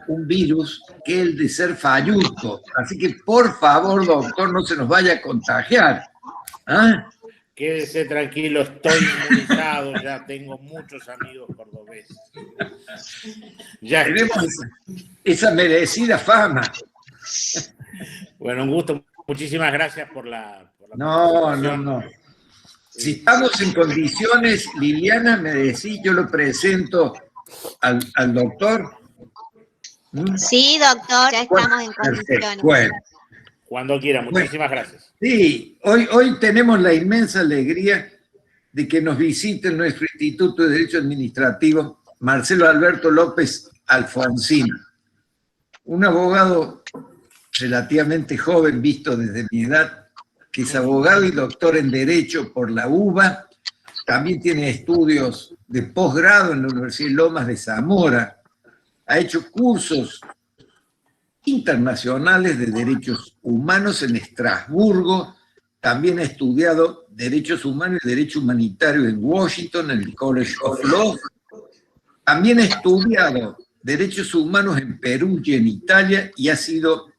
un virus que es el de ser falluto. Así que, por favor, doctor, no se nos vaya a contagiar. ¿Ah? Quédese tranquilo, estoy inmunizado, ya tengo muchos amigos cordobeses. Ya tenemos esa merecida fama. Bueno, un gusto. Muchísimas gracias por la participación. No. Si estamos en condiciones, Liliana, me decís, yo lo presento al doctor. Sí, doctor, ya estamos en condiciones. Bueno. Cuando quiera, muchísimas gracias. Sí, hoy tenemos la inmensa alegría de que nos visite nuestro Instituto de Derecho Administrativo, Marcelo Alberto López Alfonsín, un abogado relativamente joven, visto desde mi edad, que es abogado y doctor en Derecho por la UBA, también tiene estudios de posgrado en la Universidad de Lomas de Zamora, ha hecho cursos internacionales de derechos humanos en Estrasburgo, también ha estudiado derechos humanos y derecho humanitario en Washington, en el College of Law, también ha estudiado derechos humanos en Perú y en Italia y ha sido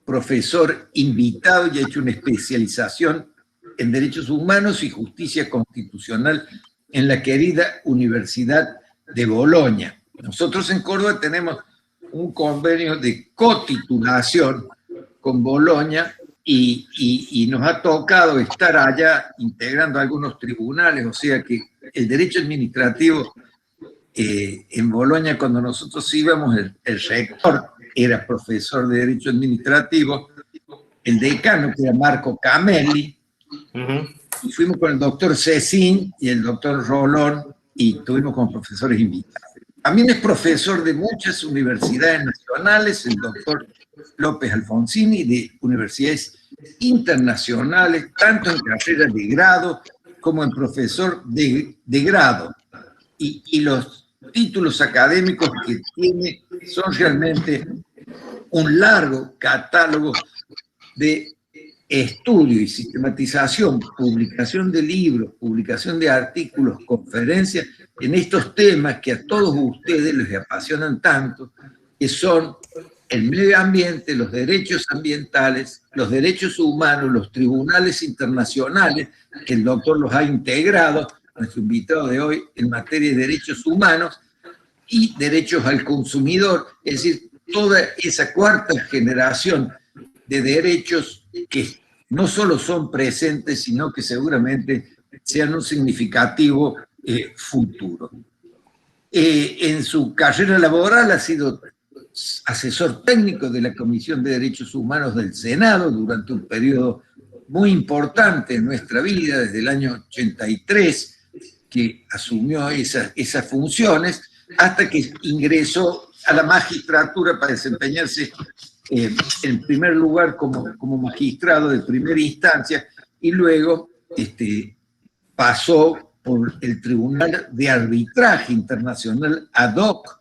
profesor invitado y ha hecho una especialización en derechos humanos y justicia constitucional en la querida Universidad de Bolonia. Nosotros en Córdoba tenemos un convenio de cotitulación con Bolonia y nos ha tocado estar allá integrando algunos tribunales, o sea que el derecho administrativo en Bolonia, cuando nosotros íbamos, el rector era profesor de derecho administrativo, el decano, que era Marco Camelli, y fuimos con el doctor Cecín y el doctor Rolón, y tuvimos como profesores invitados. También es profesor de muchas universidades nacionales, el doctor López Alfonsín, y de universidades internacionales, tanto en carreras de grado como en profesor de grado. Y los títulos académicos que tiene son realmente un largo catálogo de estudio y sistematización, publicación de libros, publicación de artículos, conferencias en estos temas que a todos ustedes les apasionan tanto, que son el medio ambiente, los derechos ambientales, los derechos humanos, los tribunales internacionales, que el doctor los ha integrado, nuestro invitado de hoy, en materia de derechos humanos y derechos al consumidor, es decir, toda esa cuarta generación de derechos que no solo son presentes, sino que seguramente sean un significativo futuro. En su carrera laboral ha sido asesor técnico de la Comisión de Derechos Humanos del Senado durante un periodo muy importante en nuestra vida, desde el año 83, que asumió esas funciones, hasta que ingresó a la magistratura para desempeñarse en primer lugar como magistrado de primera instancia y luego pasó por el Tribunal de Arbitraje Internacional ad hoc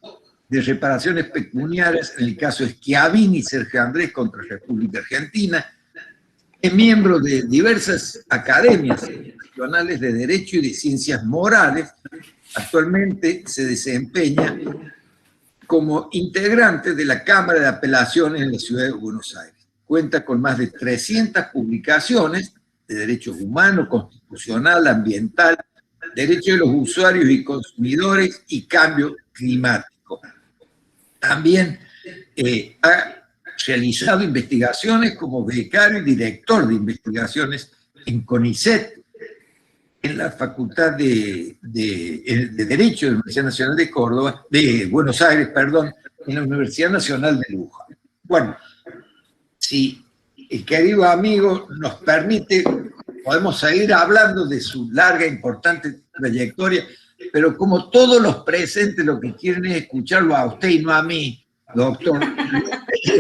de reparaciones pecuniarias en el caso Schiavini y Sergio Andrés contra la República Argentina. Es miembro de diversas academias nacionales de Derecho y de Ciencias Morales. Actualmente se desempeña como integrante de la Cámara de Apelaciones en la Ciudad de Buenos Aires. Cuenta con más de 300 publicaciones de derechos humanos, constitucional, ambiental, derechos de los usuarios y consumidores y cambio climático. También ha realizado investigaciones como becario y director de investigaciones en CONICET, en la Facultad de Derecho de la Universidad Nacional de Córdoba, de Buenos Aires, perdón, en la Universidad Nacional de Luján. Bueno, si el querido amigo nos permite, podemos seguir hablando de su larga e importante trayectoria, pero como todos los presentes lo que quieren es escucharlo a usted y no a mí, doctor,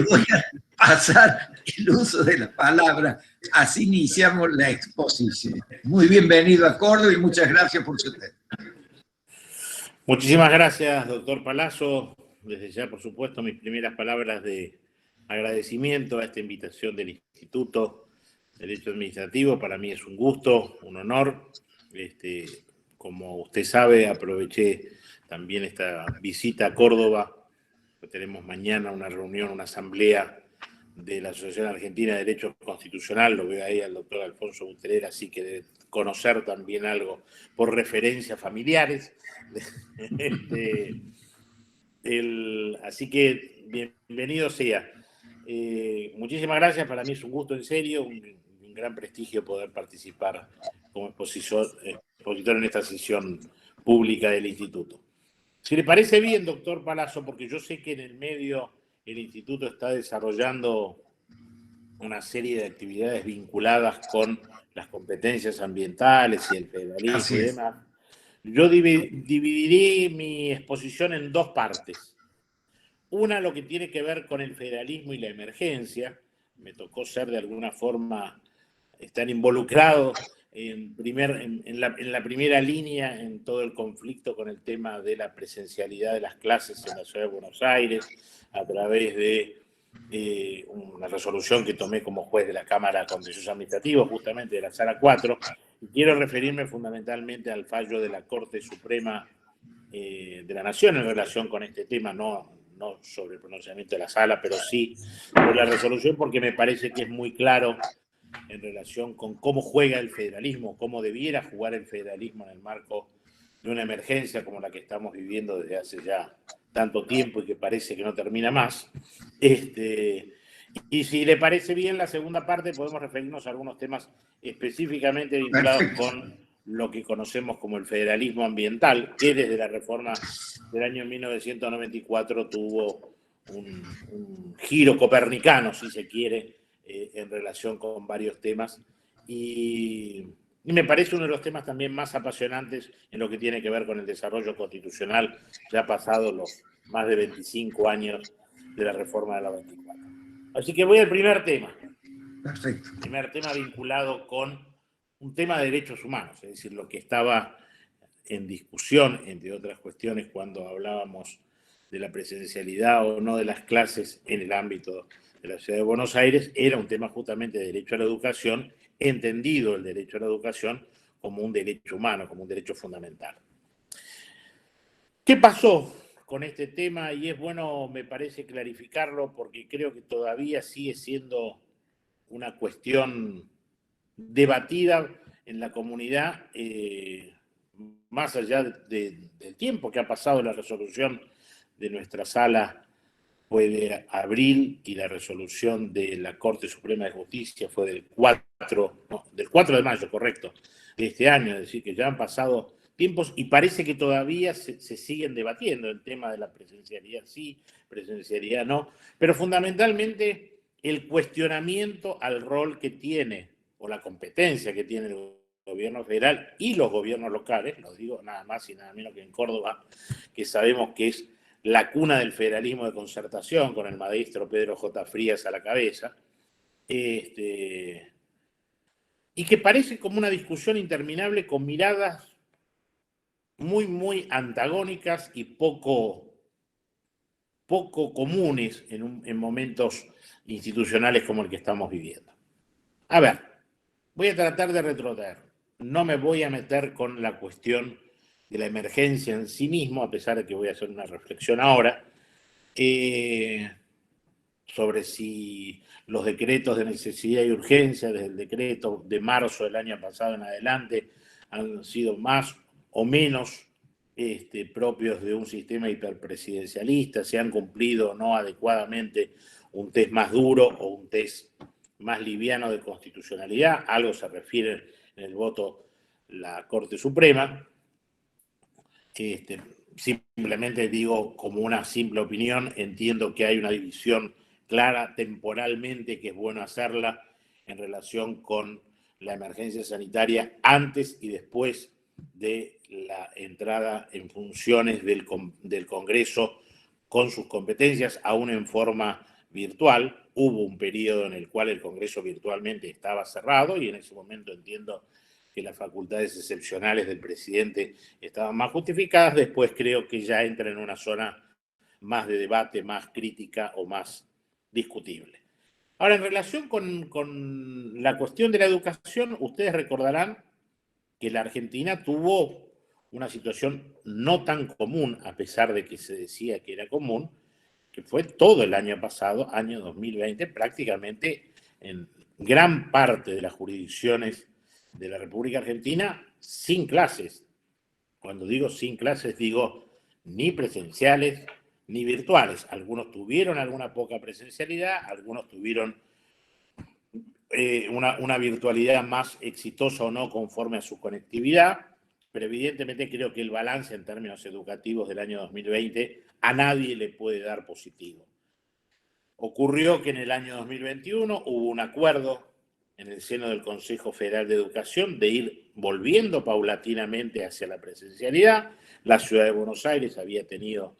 voy a pasar el uso de la palabra. Así iniciamos la exposición. Muy bienvenido a Córdoba y muchas gracias por su tiempo. Muchísimas gracias, doctor Palazzo. Desde ya, por supuesto, mis primeras palabras de agradecimiento a esta invitación del Instituto de Derecho Administrativo. Para mí es un gusto, un honor. Como usted sabe, aproveché también esta visita a Córdoba Tenemos mañana una reunión, una asamblea de la Asociación Argentina de Derecho Constitucional, lo veo ahí al doctor Alfonso Buterera, así que debe conocer también algo por referencias familiares. Así que bienvenido sea. Muchísimas gracias, para mí es un gusto en serio, un gran prestigio poder participar como expositor en esta sesión pública del Instituto. Si le parece bien, doctor Palazzo, porque yo sé que en el medio el Instituto está desarrollando una serie de actividades vinculadas con las competencias ambientales y el federalismo y demás, yo dividiré mi exposición en dos partes. Una, lo que tiene que ver con el federalismo y la emergencia. Me tocó ser de alguna forma, estar involucrado en la primera línea en todo el conflicto con el tema de la presencialidad de las clases en la ciudad de Buenos Aires, a través de una resolución que tomé como juez de la Cámara Contencioso Administrativo, justamente de la Sala 4, y quiero referirme fundamentalmente al fallo de la Corte Suprema de la Nación en relación con este tema, no sobre el pronunciamiento de la Sala, pero sí sobre la resolución, porque me parece que es muy claro en relación con cómo juega el federalismo, cómo debiera jugar el federalismo en el marco de una emergencia como la que estamos viviendo desde hace ya tanto tiempo y que parece que no termina más. Y si le parece bien, la segunda parte podemos referirnos a algunos temas específicamente vinculados con lo que conocemos como el federalismo ambiental, que desde la reforma del año 1994 tuvo un giro copernicano, si se quiere, en relación con varios temas. Y me parece uno de los temas también más apasionantes en lo que tiene que ver con el desarrollo constitucional, ya pasados los más de 25 años de la reforma de la 24. Así que voy al primer tema. Perfecto. Primer tema vinculado con un tema de derechos humanos, es decir, lo que estaba en discusión, entre otras cuestiones, cuando hablábamos de la presencialidad o no de las clases en el ámbito de la ciudad de Buenos Aires, era un tema justamente de derecho a la educación, entendido el derecho a la educación como un derecho humano, como un derecho fundamental. ¿Qué pasó con este tema? Y es bueno, me parece, clarificarlo, porque creo que todavía sigue siendo una cuestión debatida en la comunidad, más allá del tiempo que ha pasado. La resolución de nuestra sala fue de abril y la resolución de la Corte Suprema de Justicia fue del 4 de mayo, correcto, de este año. Es decir, que ya han pasado tiempos y parece que todavía se siguen debatiendo el tema de la presencialidad sí, presencialidad no, pero fundamentalmente el cuestionamiento al rol que tiene o la competencia que tiene el gobierno federal y los gobiernos locales, lo digo nada más y nada menos que en Córdoba, que sabemos que es la cuna del federalismo de concertación, con el maestro Pedro J. Frías a la cabeza, y que parece como una discusión interminable con miradas muy, muy antagónicas y poco comunes en momentos institucionales como el que estamos viviendo. A ver, voy a tratar de retrotraer. No me voy a meter con la cuestión de la emergencia en sí mismo, a pesar de que voy a hacer una reflexión ahora, sobre si los decretos de necesidad y urgencia, desde el decreto de marzo del año pasado en adelante, han sido más o menos propios de un sistema hiperpresidencialista, si han cumplido o no adecuadamente un test más duro o un test más liviano de constitucionalidad. Algo se refiere en el voto la Corte Suprema. Simplemente digo, como una simple opinión, entiendo que hay una división clara temporalmente, que es bueno hacerla en relación con la emergencia sanitaria antes y después de la entrada en funciones del Congreso con sus competencias, aún en forma virtual. Hubo un periodo en el cual el Congreso virtualmente estaba cerrado y en ese momento entiendo que las facultades excepcionales del presidente estaban más justificadas. Después creo que ya entra en una zona más de debate, más crítica o más discutible. Ahora, en relación con la cuestión de la educación, ustedes recordarán que la Argentina tuvo una situación no tan común, a pesar de que se decía que era común, que fue todo el año pasado, año 2020, prácticamente en gran parte de las jurisdicciones de la República Argentina, sin clases. Cuando digo sin clases, digo ni presenciales ni virtuales. Algunos tuvieron alguna poca presencialidad, algunos tuvieron una virtualidad más exitosa o no conforme a su conectividad, pero evidentemente creo que el balance en términos educativos del año 2020 a nadie le puede dar positivo. Ocurrió que en el año 2021 hubo un acuerdo en el seno del Consejo Federal de Educación de ir volviendo paulatinamente hacia la presencialidad. La ciudad de Buenos Aires había tenido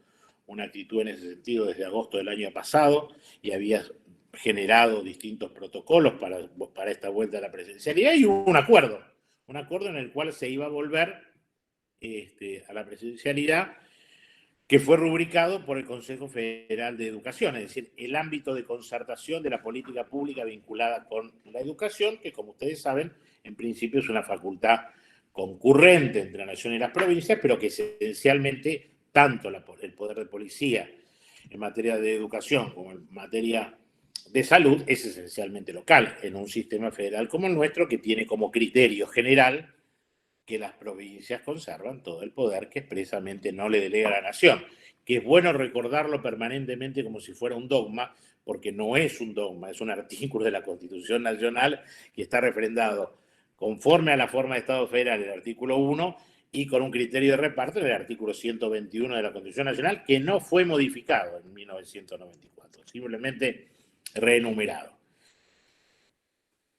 una actitud en ese sentido desde agosto del año pasado y había generado distintos protocolos para esta vuelta a la presencialidad, y hubo un acuerdo en el cual se iba a volver a la presencialidad, que fue rubricado por el Consejo Federal de Educación, es decir, el ámbito de concertación de la política pública vinculada con la educación, que como ustedes saben, en principio es una facultad concurrente entre la nación y las provincias, pero que esencialmente tanto el poder de policía en materia de educación como en materia de salud es esencialmente local, en un sistema federal como el nuestro, que tiene como criterio general que las provincias conservan todo el poder que expresamente no le delega a la nación, que es bueno recordarlo permanentemente como si fuera un dogma, porque no es un dogma, es un artículo de la Constitución Nacional que está refrendado conforme a la forma de Estado federal, el artículo 1, y con un criterio de reparto en el artículo 121 de la Constitución Nacional, que no fue modificado en 1994, simplemente reenumerado.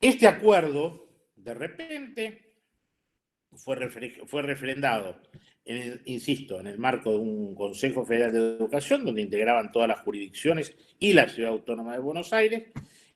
Este acuerdo, de repente, fue refrendado, insisto, en el marco de un Consejo Federal de Educación, donde integraban todas las jurisdicciones y la Ciudad Autónoma de Buenos Aires,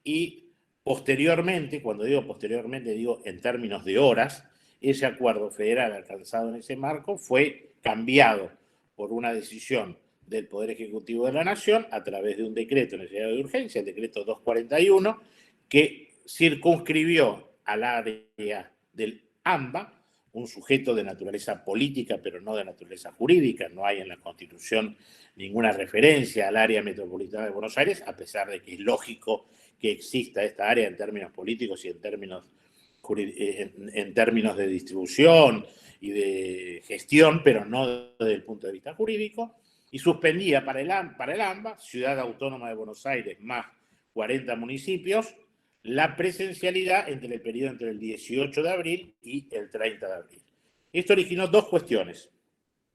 y posteriormente, cuando digo posteriormente, digo en términos de horas, ese acuerdo federal alcanzado en ese marco fue cambiado por una decisión del Poder Ejecutivo de la Nación a través de un decreto necesario de urgencia, el decreto 241, que circunscribió al área del AMBA, un sujeto de naturaleza política, pero no de naturaleza jurídica. No hay en la Constitución ninguna referencia al área metropolitana de Buenos Aires, a pesar de que es lógico que exista esta área en términos políticos y en términos de distribución y de gestión, pero no desde el punto de vista jurídico, y suspendía para el AMBA, Ciudad Autónoma de Buenos Aires más 40 municipios, la presencialidad entre el periodo entre el 18 de abril y el 30 de abril. Esto originó dos cuestiones.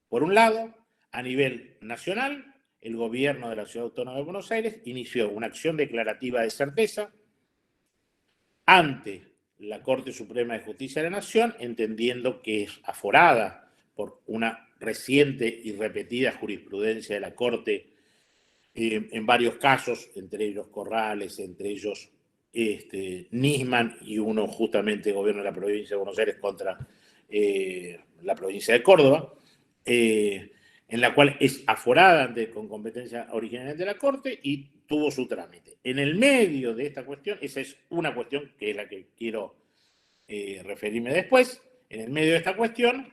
Por un lado, a nivel nacional, el gobierno de la Ciudad Autónoma de Buenos Aires inició una acción declarativa de certeza ante la Corte Suprema de Justicia de la Nación, entendiendo que es aforada por una reciente y repetida jurisprudencia de la Corte en varios casos, entre ellos Corrales, entre ellos Nisman, y uno justamente gobierno de la provincia de Buenos Aires contra la provincia de Córdoba, en la cual es aforada con competencia original de la Corte y tuvo su trámite. En el medio de esta cuestión, esa es una cuestión que es la que quiero referirme después, en el medio de esta cuestión,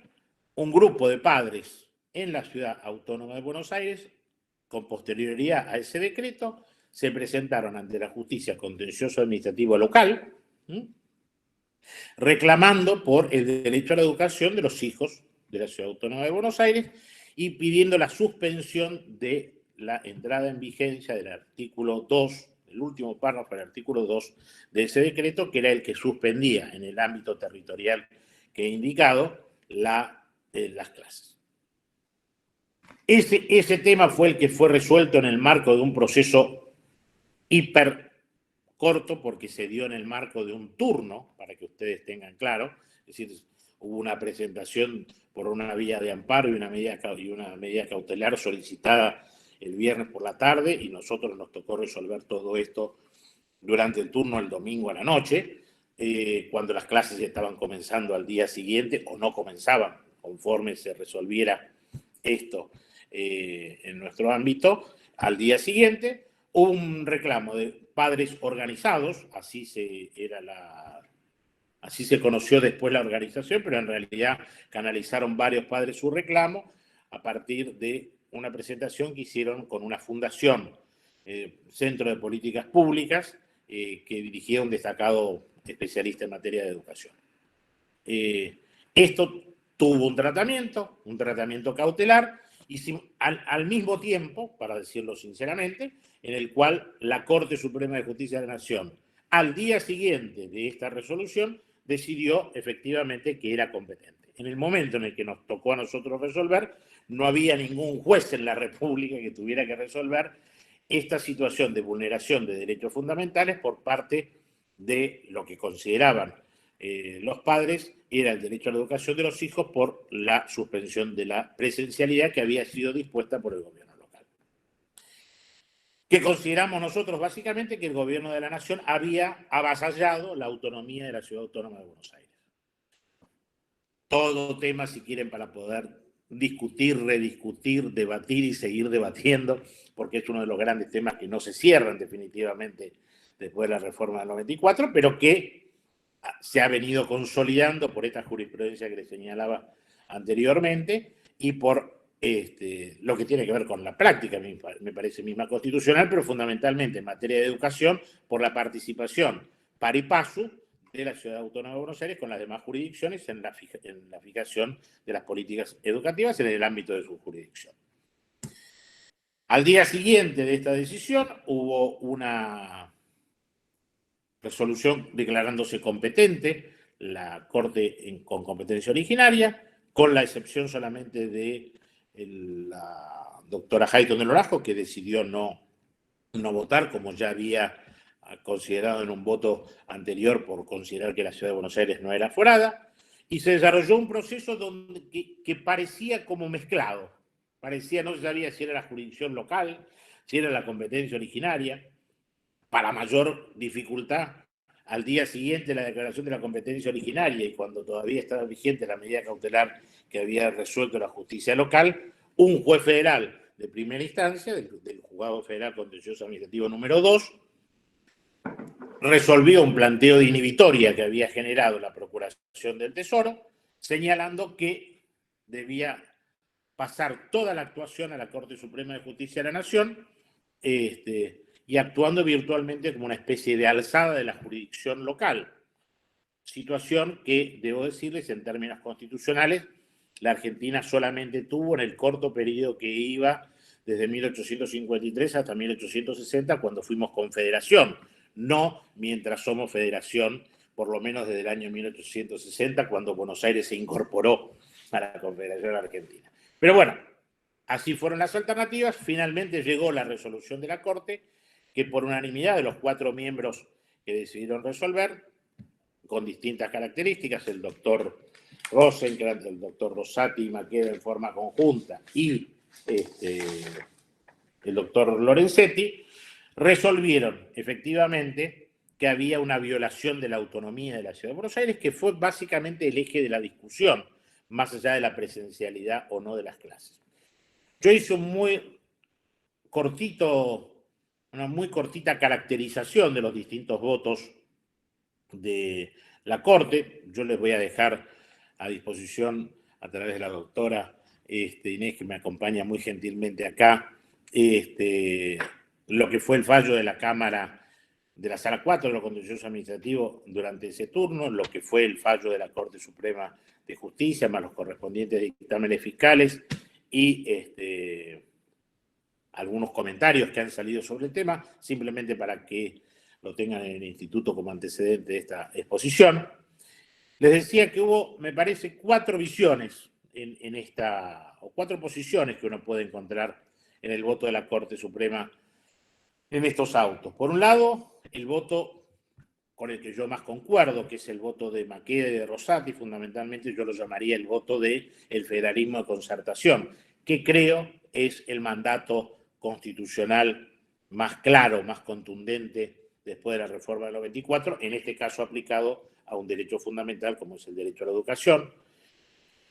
un grupo de padres en la Ciudad Autónoma de Buenos Aires, con posterioridad a ese decreto, se presentaron ante la justicia contencioso administrativo local, reclamando por el derecho a la educación de los hijos de la Ciudad Autónoma de Buenos Aires y pidiendo la suspensión de la entrada en vigencia del artículo 2, el último párrafo del artículo 2 de ese decreto, que era el que suspendía en el ámbito territorial que he indicado las clases. Ese tema fue el que fue resuelto en el marco de un proceso hiper corto, porque se dio en el marco de un turno, para que ustedes tengan claro, es decir, hubo una presentación por una vía de amparo y una medida cautelar solicitada el viernes por la tarde, y nosotros nos tocó resolver todo esto durante el turno el domingo a la noche, cuando las clases estaban comenzando al día siguiente, o no comenzaban, conforme se resolviera esto en nuestro ámbito, al día siguiente. Hubo un reclamo de padres organizados, así se conoció después la organización, pero en realidad canalizaron varios padres su reclamo a partir de una presentación que hicieron con una fundación, Centro de Políticas Públicas, que dirigía un destacado especialista en materia de educación. Esto tuvo un tratamiento cautelar, y al mismo tiempo, para decirlo sinceramente, en el cual la Corte Suprema de Justicia de la Nación, al día siguiente de esta resolución, decidió efectivamente que era competente. En el momento en el que nos tocó a nosotros resolver, no había ningún juez en la República que tuviera que resolver esta situación de vulneración de derechos fundamentales por parte de lo que consideraban los padres era el derecho a la educación de los hijos por la suspensión de la presencialidad que había sido dispuesta por el gobierno local. ¿Qué consideramos nosotros? Básicamente que el gobierno de la nación había avasallado la autonomía de la Ciudad Autónoma de Buenos Aires. Todo tema, si quieren, para poder discutir, rediscutir, debatir y seguir debatiendo, porque es uno de los grandes temas que no se cierran definitivamente después de la reforma del 94, pero que se ha venido consolidando por esta jurisprudencia que les señalaba anteriormente y por lo que tiene que ver con la práctica, me parece misma constitucional, pero fundamentalmente en materia de educación, por la participación pari passu de la Ciudad Autónoma de Buenos Aires con las demás jurisdicciones en la fijación de las políticas educativas en el ámbito de su jurisdicción. Al día siguiente de esta decisión hubo una resolución declarándose competente la Corte con competencia originaria, con la excepción solamente de la doctora Hayton del Orazco, que decidió no votar, como ya había considerado en un voto anterior por considerar que la Ciudad de Buenos Aires no era aforada, y se desarrolló un proceso que parecía como mezclado. Parecía, no se sabía si era la jurisdicción local, si era la competencia originaria. Para mayor dificultad, al día siguiente de la declaración de la competencia originaria y cuando todavía estaba vigente la medida cautelar que había resuelto la justicia local, un juez federal de primera instancia, del Juzgado Federal Contencioso Administrativo número 2, resolvió un planteo de inhibitoria que había generado la Procuración del Tesoro, señalando que debía pasar toda la actuación a la Corte Suprema de Justicia de la Nación, y actuando virtualmente como una especie de alzada de la jurisdicción local. Situación que, debo decirles, en términos constitucionales, la Argentina solamente tuvo en el corto periodo que iba desde 1853 hasta 1860, cuando fuimos confederación, no mientras somos federación, por lo menos desde el año 1860, cuando Buenos Aires se incorporó a la Confederación Argentina. Pero bueno, así fueron las alternativas. Finalmente llegó la resolución de la Corte, que por unanimidad de los 4 miembros que decidieron resolver, con distintas características, el doctor Rosenkrantz, el doctor Rosati y Maqueda en forma conjunta, y el doctor Lorenzetti, resolvieron efectivamente que había una violación de la autonomía de la Ciudad de Buenos Aires, que fue básicamente el eje de la discusión, más allá de la presencialidad o no de las clases. Yo hice una muy cortita caracterización de los distintos votos de la Corte. Yo les voy a dejar a disposición, a través de la doctora Inés, que me acompaña muy gentilmente acá, lo que fue el fallo de la Cámara de la Sala 4 de lo Contencioso Administrativo durante ese turno, lo que fue el fallo de la Corte Suprema de Justicia, más los correspondientes dictámenes fiscales y algunos comentarios que han salido sobre el tema, simplemente para que lo tengan en el instituto como antecedente de esta exposición. Les decía que hubo, me parece, 4 visiones o 4 posiciones que uno puede encontrar en el voto de la Corte Suprema en estos autos. Por un lado, el voto con el que yo más concuerdo, que es el voto de Maqueda y de Rosati, fundamentalmente yo lo llamaría el voto del federalismo de concertación, que creo es el mandato constitucional más claro, más contundente después de la reforma del 94, en este caso aplicado a un derecho fundamental como es el derecho a la educación.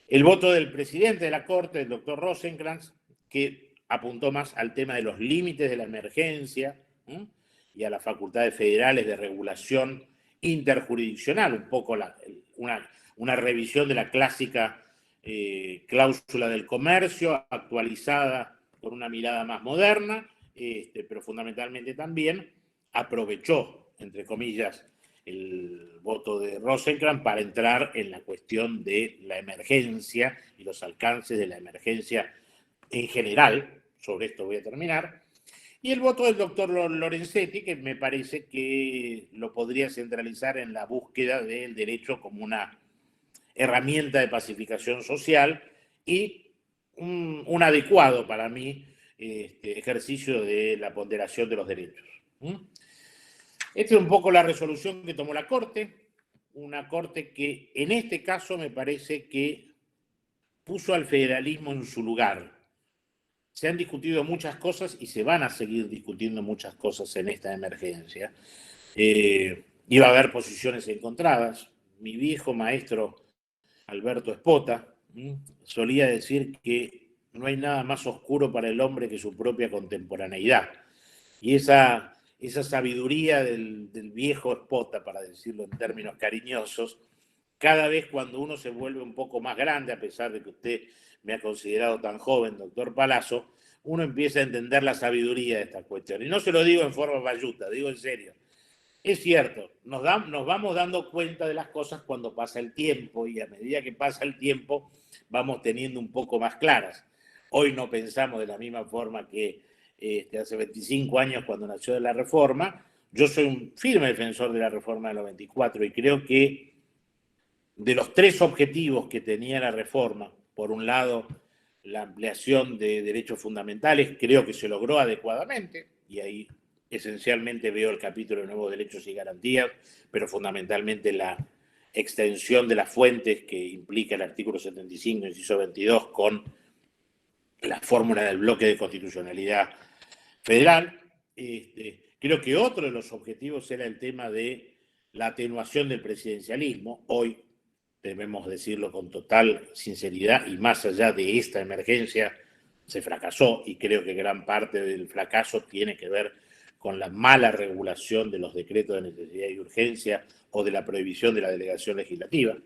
El voto del presidente de la Corte, el doctor Rosenkrantz, que apuntó más al tema de los límites de la emergencia y a las facultades federales de regulación interjurisdiccional, un poco una revisión de la clásica cláusula del comercio actualizada con una mirada más moderna, pero fundamentalmente también aprovechó, entre comillas, el voto de Rosenkrantz para entrar en la cuestión de la emergencia y los alcances de la emergencia en general. Sobre esto voy a terminar. Y el voto del doctor Lorenzetti, que me parece que lo podría centralizar en la búsqueda del derecho como una herramienta de pacificación social y un adecuado para mí ejercicio de la ponderación de los derechos. Esta es un poco la resolución que tomó la Corte, una Corte que en este caso me parece que puso al federalismo en su lugar. Se han discutido muchas cosas y se van a seguir discutiendo muchas cosas en esta emergencia. Iba a haber posiciones encontradas. Mi viejo maestro Alberto Espota solía decir que no hay nada más oscuro para el hombre que su propia contemporaneidad. Y esa sabiduría del viejo Espota, para decirlo en términos cariñosos, cada vez cuando uno se vuelve un poco más grande, a pesar de que usted me ha considerado tan joven, doctor Palazzo, uno empieza a entender la sabiduría de esta cuestión. Y no se lo digo en forma bayuta, digo en serio. Es cierto, nos vamos dando cuenta de las cosas cuando pasa el tiempo, y a medida que pasa el tiempo vamos teniendo un poco más claras. Hoy no pensamos de la misma forma que hace 25 años cuando nació la reforma. Yo soy un firme defensor de la reforma del 94 y creo que de los tres objetivos que tenía la reforma, por un lado la ampliación de derechos fundamentales, creo que se logró adecuadamente, y ahí esencialmente veo el capítulo de nuevos derechos y garantías, pero fundamentalmente la extensión de las fuentes que implica el artículo 75, inciso 22, con la fórmula del bloque de constitucionalidad federal. Creo que otro de los objetivos era el tema de la atenuación del presidencialismo. Hoy debemos decirlo con total sinceridad, y más allá de esta emergencia se fracasó, y creo que gran parte del fracaso tiene que ver con la mala regulación de los decretos de necesidad y urgencia o de la prohibición de la delegación legislativa.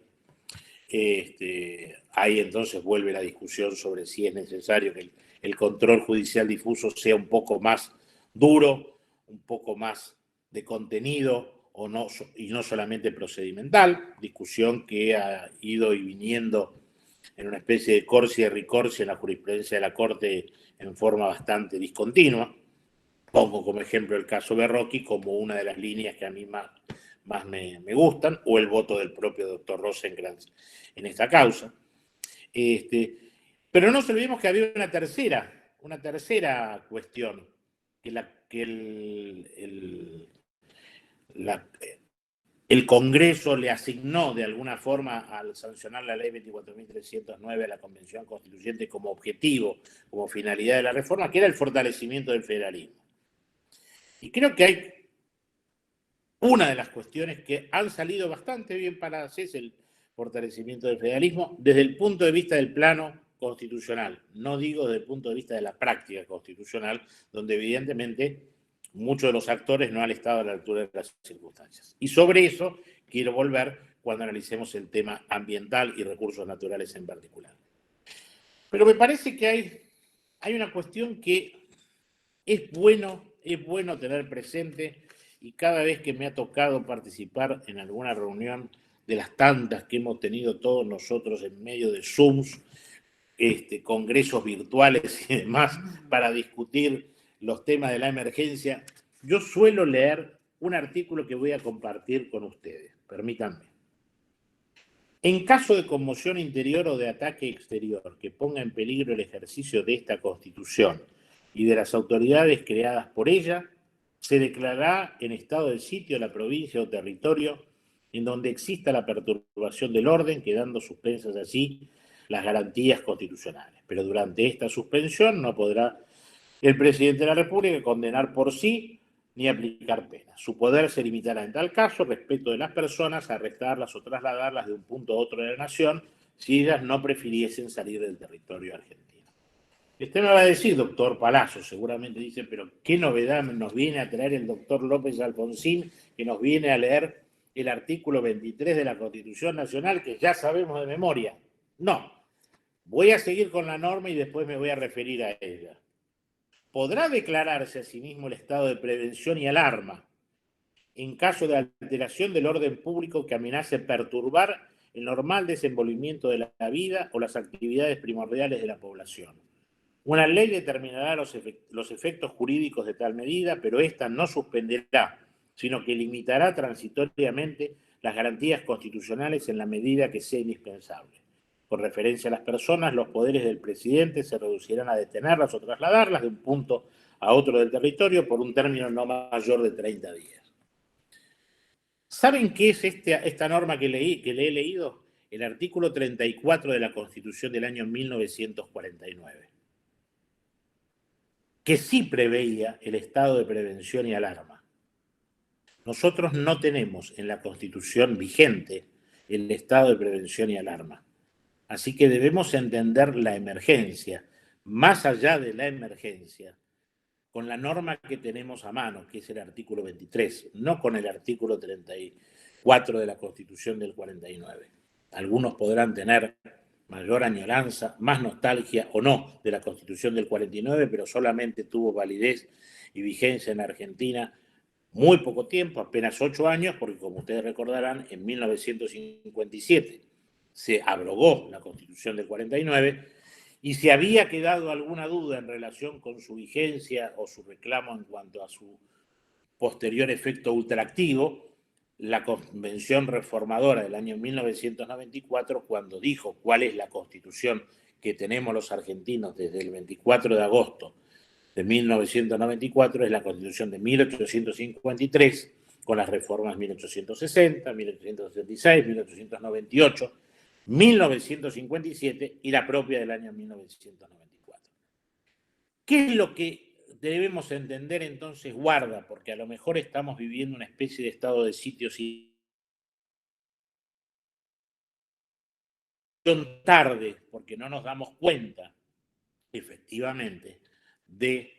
Ahí entonces vuelve la discusión sobre si es necesario que el control judicial difuso sea un poco más duro, un poco más de contenido, o no, y no solamente procedimental, discusión que ha ido y viniendo en una especie de corsia y ricorsia en la jurisprudencia de la Corte en forma bastante discontinua. Pongo como ejemplo el caso Berrocchi como una de las líneas que a mí más me gustan, o el voto del propio doctor Rosenkrantz en esta causa. Pero no se olvidemos que había una tercera cuestión, que el Congreso le asignó de alguna forma al sancionar la ley 24.309 a la Convención Constituyente como objetivo, como finalidad de la reforma, que era el fortalecimiento del federalismo. Y creo que hay una de las cuestiones que han salido bastante bien paradas, es el fortalecimiento del federalismo desde el punto de vista del plano constitucional, no digo desde el punto de vista de la práctica constitucional, donde evidentemente muchos de los actores no han estado a la altura de las circunstancias. Y sobre eso quiero volver cuando analicemos el tema ambiental y recursos naturales en particular. Pero me parece que hay una cuestión que es bueno tener presente, y cada vez que me ha tocado participar en alguna reunión de las tantas que hemos tenido todos nosotros en medio de Zooms, congresos virtuales y demás, para discutir los temas de la emergencia, yo suelo leer un artículo que voy a compartir con ustedes. Permítanme. En caso de conmoción interior o de ataque exterior que ponga en peligro el ejercicio de esta Constitución y de las autoridades creadas por ella, se declarará en estado de sitio la provincia o territorio en donde exista la perturbación del orden, quedando suspensas así las garantías constitucionales. Pero durante esta suspensión no podrá el presidente de la República condenar por sí ni aplicar penas. Su poder se limitará en tal caso respecto de las personas a arrestarlas o trasladarlas de un punto a otro de la nación si ellas no prefiriesen salir del territorio argentino. Usted me va a decir, doctor Palazzo, seguramente dice, pero ¿qué novedad nos viene a traer el doctor López Alfonsín, que nos viene a leer el artículo 23 de la Constitución Nacional, que ya sabemos de memoria? No, voy a seguir con la norma y después me voy a referir a ella. podrá declararse a sí mismo el estado de prevención y alarma en caso de alteración del orden público que amenace perturbar el normal desenvolvimiento de la vida o las actividades primordiales de la población. Una ley determinará los efectos jurídicos de tal medida, pero ésta no suspenderá, sino que limitará transitoriamente las garantías constitucionales en la medida que sea indispensable. Con referencia a las personas, los poderes del presidente se reducirán a detenerlas o trasladarlas de un punto a otro del territorio por un término no mayor de 30 días. ¿Saben qué es esta norma que le he leído? El artículo 34 de la Constitución del año 1949, que sí preveía el estado de prevención y alarma. Nosotros no tenemos en la Constitución vigente el estado de prevención y alarma. Así que debemos entender la emergencia, más allá de la emergencia, con la norma que tenemos a mano, que es el artículo 23, no con el artículo 34 de la Constitución del 49. Algunos podrán tener mayor añoranza, más nostalgia o no de la Constitución del 49, pero solamente tuvo validez y vigencia en Argentina muy poco tiempo, apenas 8 años, porque como ustedes recordarán, en 1957 se abrogó la Constitución del 49, y si había quedado alguna duda en relación con su vigencia o su reclamo en cuanto a su posterior efecto ultraactivo, la Convención Reformadora del año 1994, cuando dijo cuál es la Constitución que tenemos los argentinos desde el 24 de agosto de 1994, es la Constitución de 1853, con las reformas 1860, 1866, 1898, 1957 y la propia del año 1994. ¿Qué es lo que debemos entender entonces guarda? Porque a lo mejor estamos viviendo una especie de estado de sitio tarde, porque no nos damos cuenta, efectivamente, de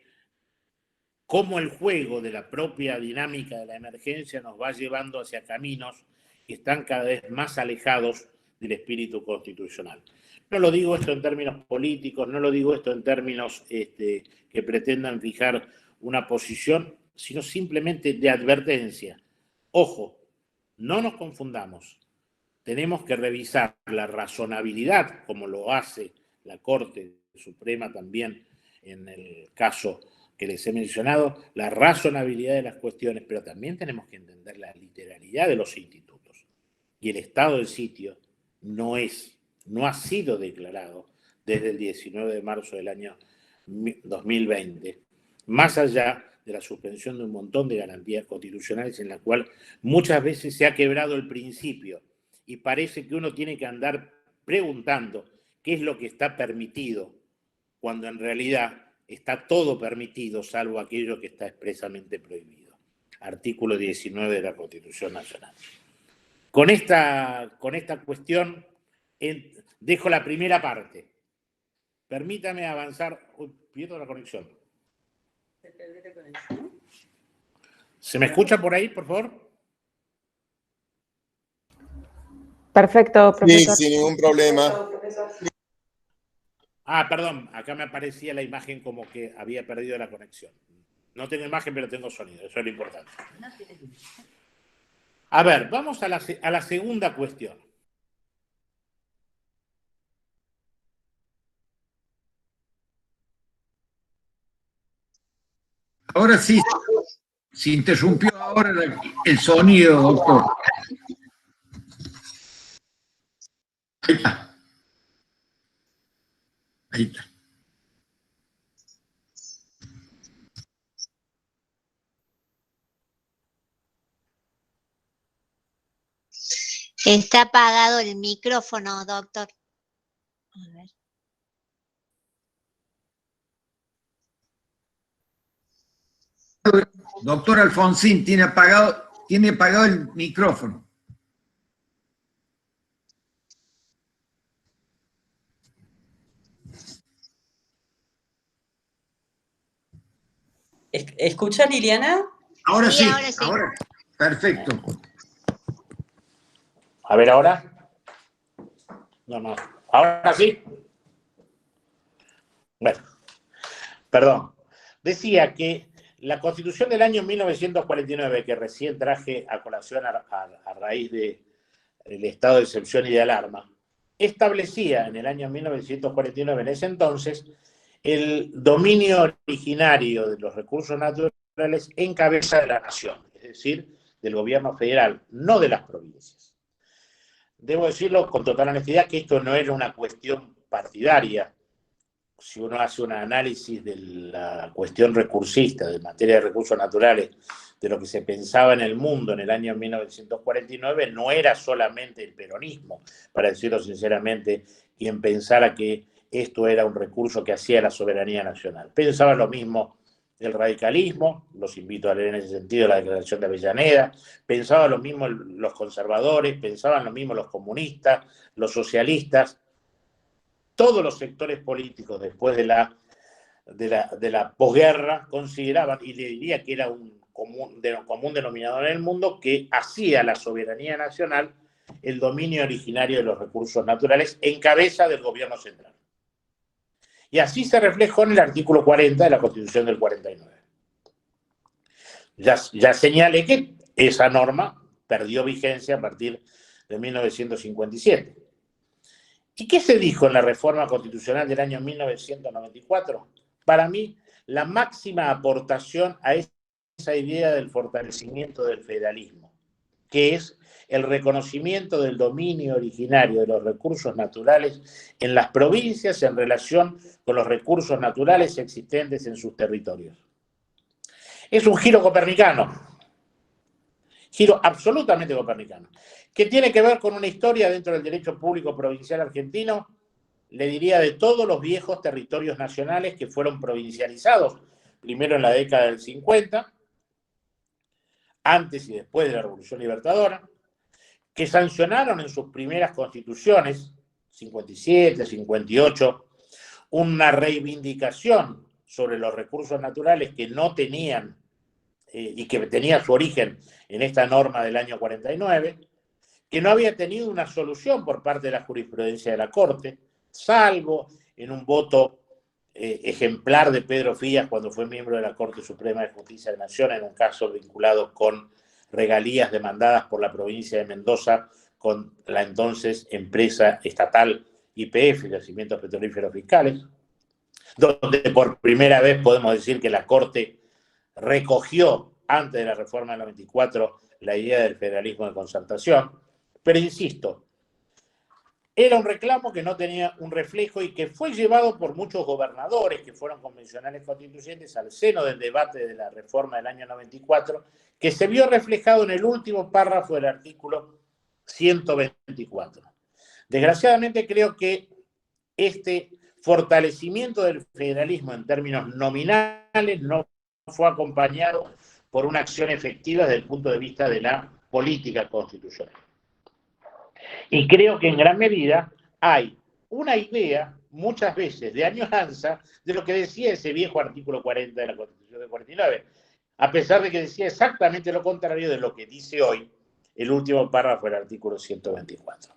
cómo el juego de la propia dinámica de la emergencia nos va llevando hacia caminos que están cada vez más alejados del espíritu constitucional. No lo digo esto en términos políticos, no lo digo esto en términos que pretendan fijar una posición, sino simplemente de advertencia. Ojo, no nos confundamos. Tenemos que revisar la razonabilidad, como lo hace la Corte Suprema también en el caso que les he mencionado, la razonabilidad de las cuestiones, pero también tenemos que entender la literalidad de los institutos. Y el estado del sitio no ha sido declarado desde el 19 de marzo del año 2020, más allá de la suspensión de un montón de garantías constitucionales en la cual muchas veces se ha quebrado el principio y parece que uno tiene que andar preguntando qué es lo que está permitido, cuando en realidad está todo permitido, salvo aquello que está expresamente prohibido. Artículo 19 de la Constitución Nacional. Con esta cuestión dejo la primera parte. Permítame avanzar. Uy, pierdo la conexión. ¿Se me escucha por ahí, por favor? Perfecto, profesor. Sí, sin ningún problema. Perdón, acá me aparecía la imagen como que había perdido la conexión. No tengo imagen, pero tengo sonido, eso es lo importante. A ver, vamos a la segunda cuestión. Ahora sí, se interrumpió ahora el sonido, doctor. Ahí está. Ahí está. Está apagado el micrófono, doctor. A ver. Doctor Alfonsín, tiene apagado el micrófono. ¿Escucha, Liliana? Ahora sí, ahora sí. ahora. Perfecto. A ver, ¿ahora? No. ¿Ahora sí? Bueno, perdón. decía que la Constitución del año 1949, que recién traje a colación a raíz del estado de excepción y de alarma, establecía en el año 1949, en ese entonces, el dominio originario de los recursos naturales en cabeza de la nación, es decir, del gobierno federal, no de las provincias. Debo decirlo con total honestidad que esto no era una cuestión partidaria. Si uno hace un análisis de la cuestión recursista, de materia de recursos naturales, de lo que se pensaba en el mundo en el año 1949, no era solamente el peronismo, para decirlo sinceramente, quien pensara que esto era un recurso que hacía la soberanía nacional. Pensaba lo mismo el radicalismo, los invito a leer en ese sentido la Declaración de Avellaneda, pensaban lo mismo los conservadores, pensaban lo mismo los comunistas, los socialistas, todos los sectores políticos después de la posguerra consideraban, y le diría que era un común denominador en el mundo, que hacía la soberanía nacional el dominio originario de los recursos naturales en cabeza del gobierno central. Y así se reflejó en el artículo 40 de la Constitución del 49. Ya señalé que esa norma perdió vigencia a partir de 1957. ¿Y qué se dijo en la reforma constitucional del año 1994? Para mí, la máxima aportación a esa idea del fortalecimiento del federalismo, que es el reconocimiento del dominio originario de los recursos naturales en las provincias en relación con los recursos naturales existentes en sus territorios. Es un giro copernicano, giro absolutamente copernicano, que tiene que ver con una historia dentro del derecho público provincial argentino, le diría, de todos los viejos territorios nacionales que fueron provincializados, primero en la década del 50, antes y después de la Revolución Libertadora, que sancionaron en sus primeras constituciones, 57, 58, una reivindicación sobre los recursos naturales que no tenían y que tenía su origen en esta norma del año 49, que no había tenido una solución por parte de la jurisprudencia de la Corte, salvo en un voto ejemplar de Pedro Frías cuando fue miembro de la Corte Suprema de Justicia de la Nación en un caso vinculado con regalías demandadas por la provincia de Mendoza con la entonces empresa estatal YPF, Yacimientos Petrolíferos Fiscales, donde por primera vez podemos decir que la Corte recogió, antes de la reforma del 94, la idea del federalismo de concertación, pero insisto, era un reclamo que no tenía un reflejo y que fue llevado por muchos gobernadores que fueron convencionales constituyentes al seno del debate de la reforma del año 94, que se vio reflejado en el último párrafo del artículo 124. Desgraciadamente creo que este fortalecimiento del federalismo en términos nominales no fue acompañado por una acción efectiva desde el punto de vista de la política constitucional. Y creo que en gran medida hay una idea, muchas veces, de añoranza de lo que decía ese viejo artículo 40 de la Constitución del 49, a pesar de que decía exactamente lo contrario de lo que dice hoy el último párrafo del artículo 124.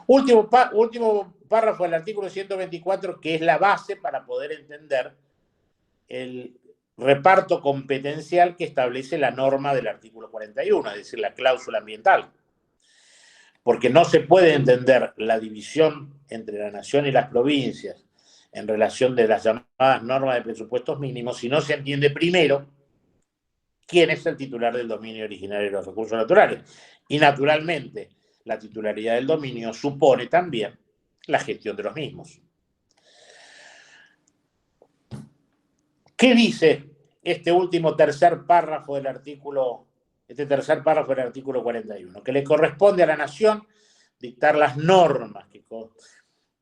Último párrafo del artículo 124, que es la base para poder entender el reparto competencial que establece la norma del artículo 41, es decir, la cláusula ambiental. Porque no se puede entender la división entre la nación y las provincias en relación de las llamadas normas de presupuestos mínimos si no se entiende primero quién es el titular del dominio originario de los recursos naturales. Y naturalmente, la titularidad del dominio supone también la gestión de los mismos. ¿Qué dice este tercer párrafo del artículo 41? Que le corresponde a la nación dictar las normas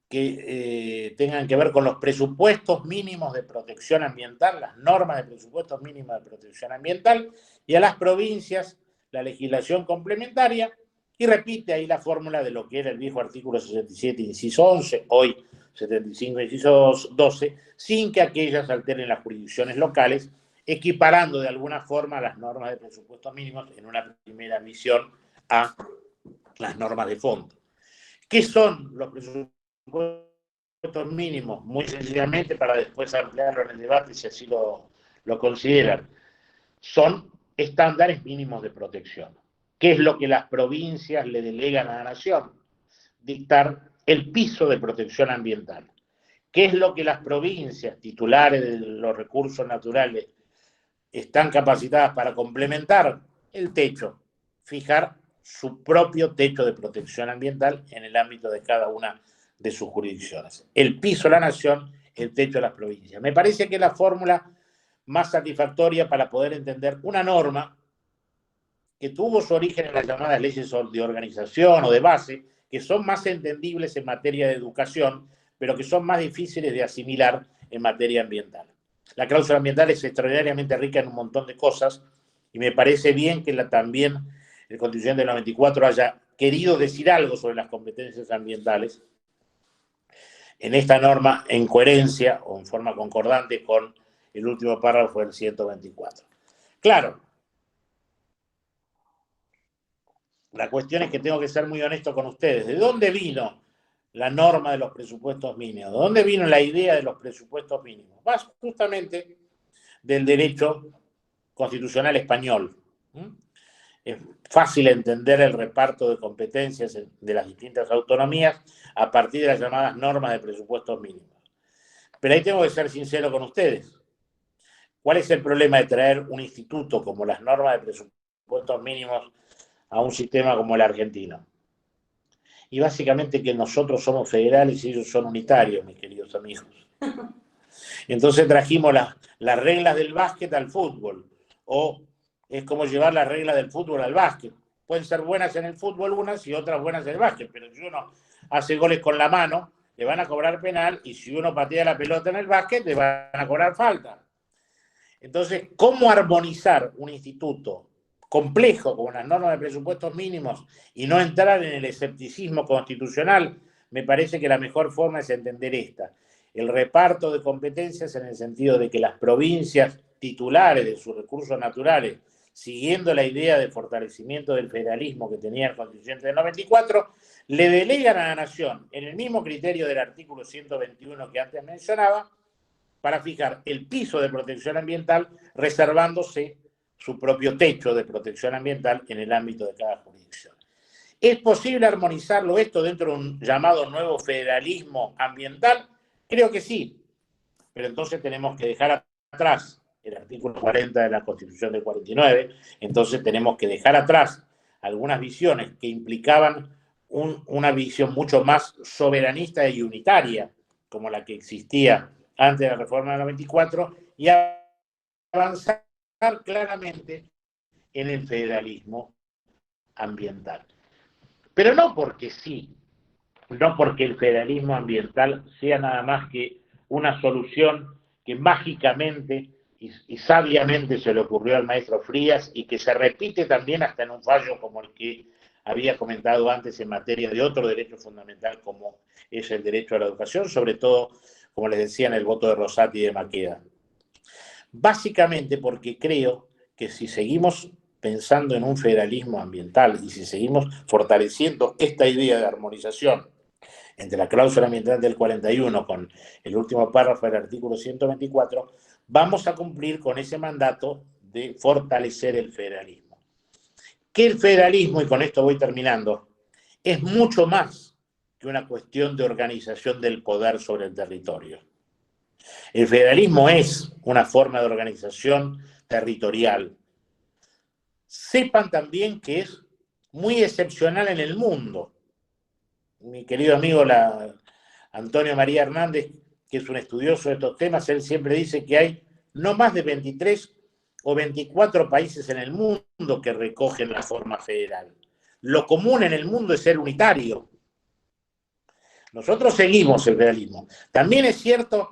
que tengan que ver con los presupuestos mínimos de protección ambiental, las normas de presupuestos mínimos de protección ambiental, y a las provincias la legislación complementaria, y repite ahí la fórmula de lo que era el viejo artículo 67, inciso 11, hoy 75, inciso 12, sin que aquellas alteren las jurisdicciones locales, equiparando de alguna forma las normas de presupuestos mínimos en una primera visión a las normas de fondo. ¿Qué son los presupuestos mínimos? Muy sencillamente, para después ampliarlo en el debate, si así lo lo consideran, son estándares mínimos de protección. ¿Qué es lo que las provincias le delegan a la nación? Dictar el piso de protección ambiental. ¿Qué es lo que las provincias titulares de los recursos naturales están capacitadas para complementar? El techo, fijar su propio techo de protección ambiental en el ámbito de cada una de sus jurisdicciones. El piso de la nación, el techo de las provincias. Me parece que es la fórmula más satisfactoria para poder entender una norma que tuvo su origen en las llamadas leyes de organización o de base, que son más entendibles en materia de educación, pero que son más difíciles de asimilar en materia ambiental. La cláusula ambiental es extraordinariamente rica en un montón de cosas y me parece bien que también el Constituyente del 94 haya querido decir algo sobre las competencias ambientales en esta norma en coherencia o en forma concordante con el último párrafo del 124. Claro, la cuestión es que tengo que ser muy honesto con ustedes. ¿De dónde vino la norma de los presupuestos mínimos? ¿De dónde vino la idea de los presupuestos mínimos? Va justamente del derecho constitucional español. Es fácil entender el reparto de competencias de las distintas autonomías a partir de las llamadas normas de presupuestos mínimos. Pero ahí tengo que ser sincero con ustedes. ¿Cuál es el problema de traer un instituto como las normas de presupuestos mínimos a un sistema como el argentino? Y básicamente que nosotros somos federales y ellos son unitarios, mis queridos amigos. Entonces trajimos las reglas del básquet al fútbol, o es como llevar las reglas del fútbol al básquet. Pueden ser buenas en el fútbol unas y otras buenas en el básquet, pero si uno hace goles con la mano, le van a cobrar penal, y si uno patea la pelota en el básquet, le van a cobrar falta. Entonces, ¿cómo armonizar un instituto complejo como las normas de presupuestos mínimos y no entrar en el escepticismo constitucional? Me parece que la mejor forma es entender esta: el reparto de competencias en el sentido de que las provincias titulares de sus recursos naturales, siguiendo la idea de fortalecimiento del federalismo que tenía el Constituyente del 94, le delegan a la nación, en el mismo criterio del artículo 121 que antes mencionaba, para fijar el piso de protección ambiental, reservándose su propio techo de protección ambiental en el ámbito de cada jurisdicción. ¿Es posible armonizarlo esto dentro de un llamado nuevo federalismo ambiental? Creo que sí, pero entonces tenemos que dejar atrás el artículo 40 de la Constitución del 49, entonces tenemos que dejar atrás algunas visiones que implicaban una visión mucho más soberanista y unitaria, como la que existía antes de la reforma del 94, y avanzar claramente en el federalismo ambiental. Pero no porque sí, no porque el federalismo ambiental sea nada más que una solución que mágicamente y sabiamente se le ocurrió al maestro Frías y que se repite también hasta en un fallo como el que había comentado antes en materia de otro derecho fundamental como es el derecho a la educación, sobre todo, como les decía, en el voto de Rosati y de Maqueda. Básicamente porque creo que si seguimos pensando en un federalismo ambiental y si seguimos fortaleciendo esta idea de armonización entre la cláusula ambiental del 41 con el último párrafo del artículo 124, vamos a cumplir con ese mandato de fortalecer el federalismo. Que el federalismo, y con esto voy terminando, es mucho más que una cuestión de organización del poder sobre el territorio. El federalismo es una forma de organización territorial. Sepan también que es muy excepcional en el mundo. Mi querido amigo Antonio María Hernández, que es un estudioso de estos temas, él siempre dice que hay no más de 23 o 24 países en el mundo que recogen la forma federal. Lo común en el mundo es ser unitario. Nosotros seguimos el federalismo. También es cierto,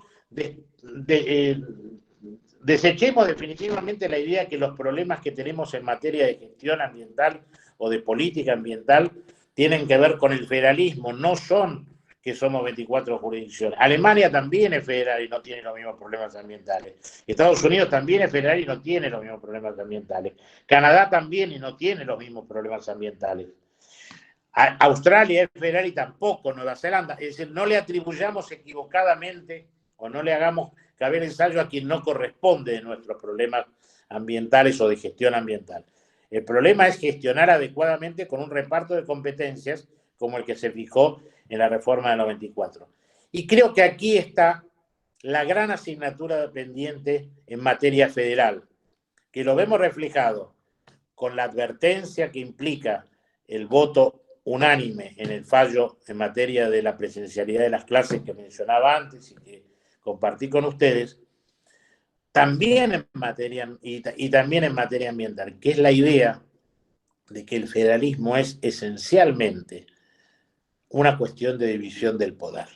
desechemos definitivamente la idea que los problemas que tenemos en materia de gestión ambiental o de política ambiental tienen que ver con el federalismo, no son que somos 24 jurisdicciones. Alemania también es federal y no tiene los mismos problemas ambientales. Estados Unidos también es federal y no tiene los mismos problemas ambientales. Canadá también y no tiene los mismos problemas ambientales. Australia es federal y tampoco Nueva Zelanda. Es decir, no le atribuyamos equivocadamente o no le hagamos caber ensayo a quien no corresponde de nuestros problemas ambientales o de gestión ambiental. El problema es gestionar adecuadamente con un reparto de competencias como el que se fijó en la reforma del 94. Y creo que aquí está la gran asignatura pendiente en materia federal, que lo vemos reflejado con la advertencia que implica el voto unánime en el fallo en materia de la presencialidad de las clases que mencionaba antes y que compartí con ustedes, también en materia, y también en materia ambiental, que es la idea de que el federalismo es esencialmente una cuestión de división del poder.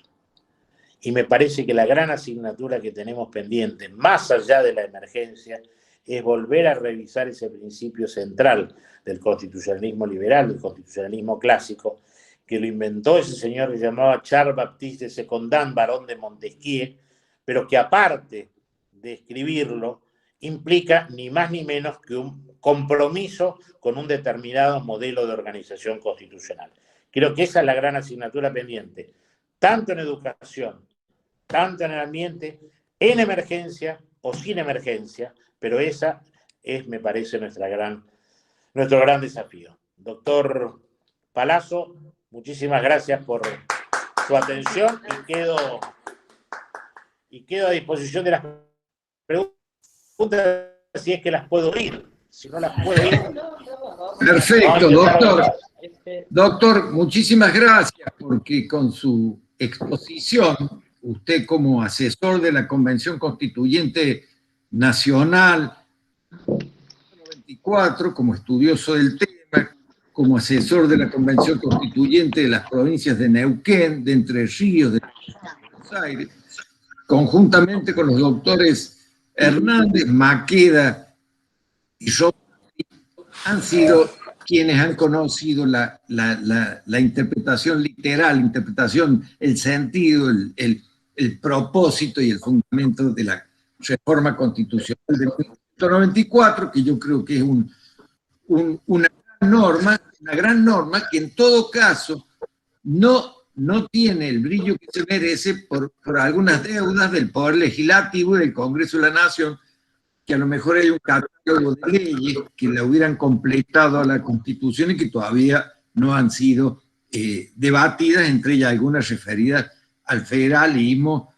Y me parece que la gran asignatura que tenemos pendiente, más allá de la emergencia, es volver a revisar ese principio central del constitucionalismo liberal, del constitucionalismo clásico, que lo inventó ese señor que se llamaba Charles Baptiste de Secondán, barón de Montesquieu, pero que aparte de escribirlo, implica ni más ni menos que un compromiso con un determinado modelo de organización constitucional. Creo que esa es la gran asignatura pendiente, tanto en educación, tanto en el ambiente, en emergencia o sin emergencia, pero esa es, me parece, nuestro gran desafío. Doctor Palazzo, muchísimas gracias por su atención y quedo a disposición de las preguntas si es que las puedo oír. Si no las puedo oír. Perfecto, doctor. Doctor, muchísimas gracias porque con su exposición, usted como asesor de la Convención Constituyente Nacional 94, como estudioso del tema, como asesor de la Convención Constituyente de las provincias de Neuquén, de Entre Ríos, de Buenos Aires, conjuntamente con los doctores Hernández, Maqueda y Román, han sido quienes han conocido la interpretación literal, el sentido, el propósito y el fundamento de la reforma constitucional de 1994, que yo creo que es una gran norma que en todo caso no tiene el brillo que se merece por algunas deudas del Poder Legislativo y del Congreso de la Nación, que a lo mejor hay un catálogo de leyes que la hubieran completado a la Constitución y que todavía no han sido debatidas, entre ellas algunas referidas al federalismo,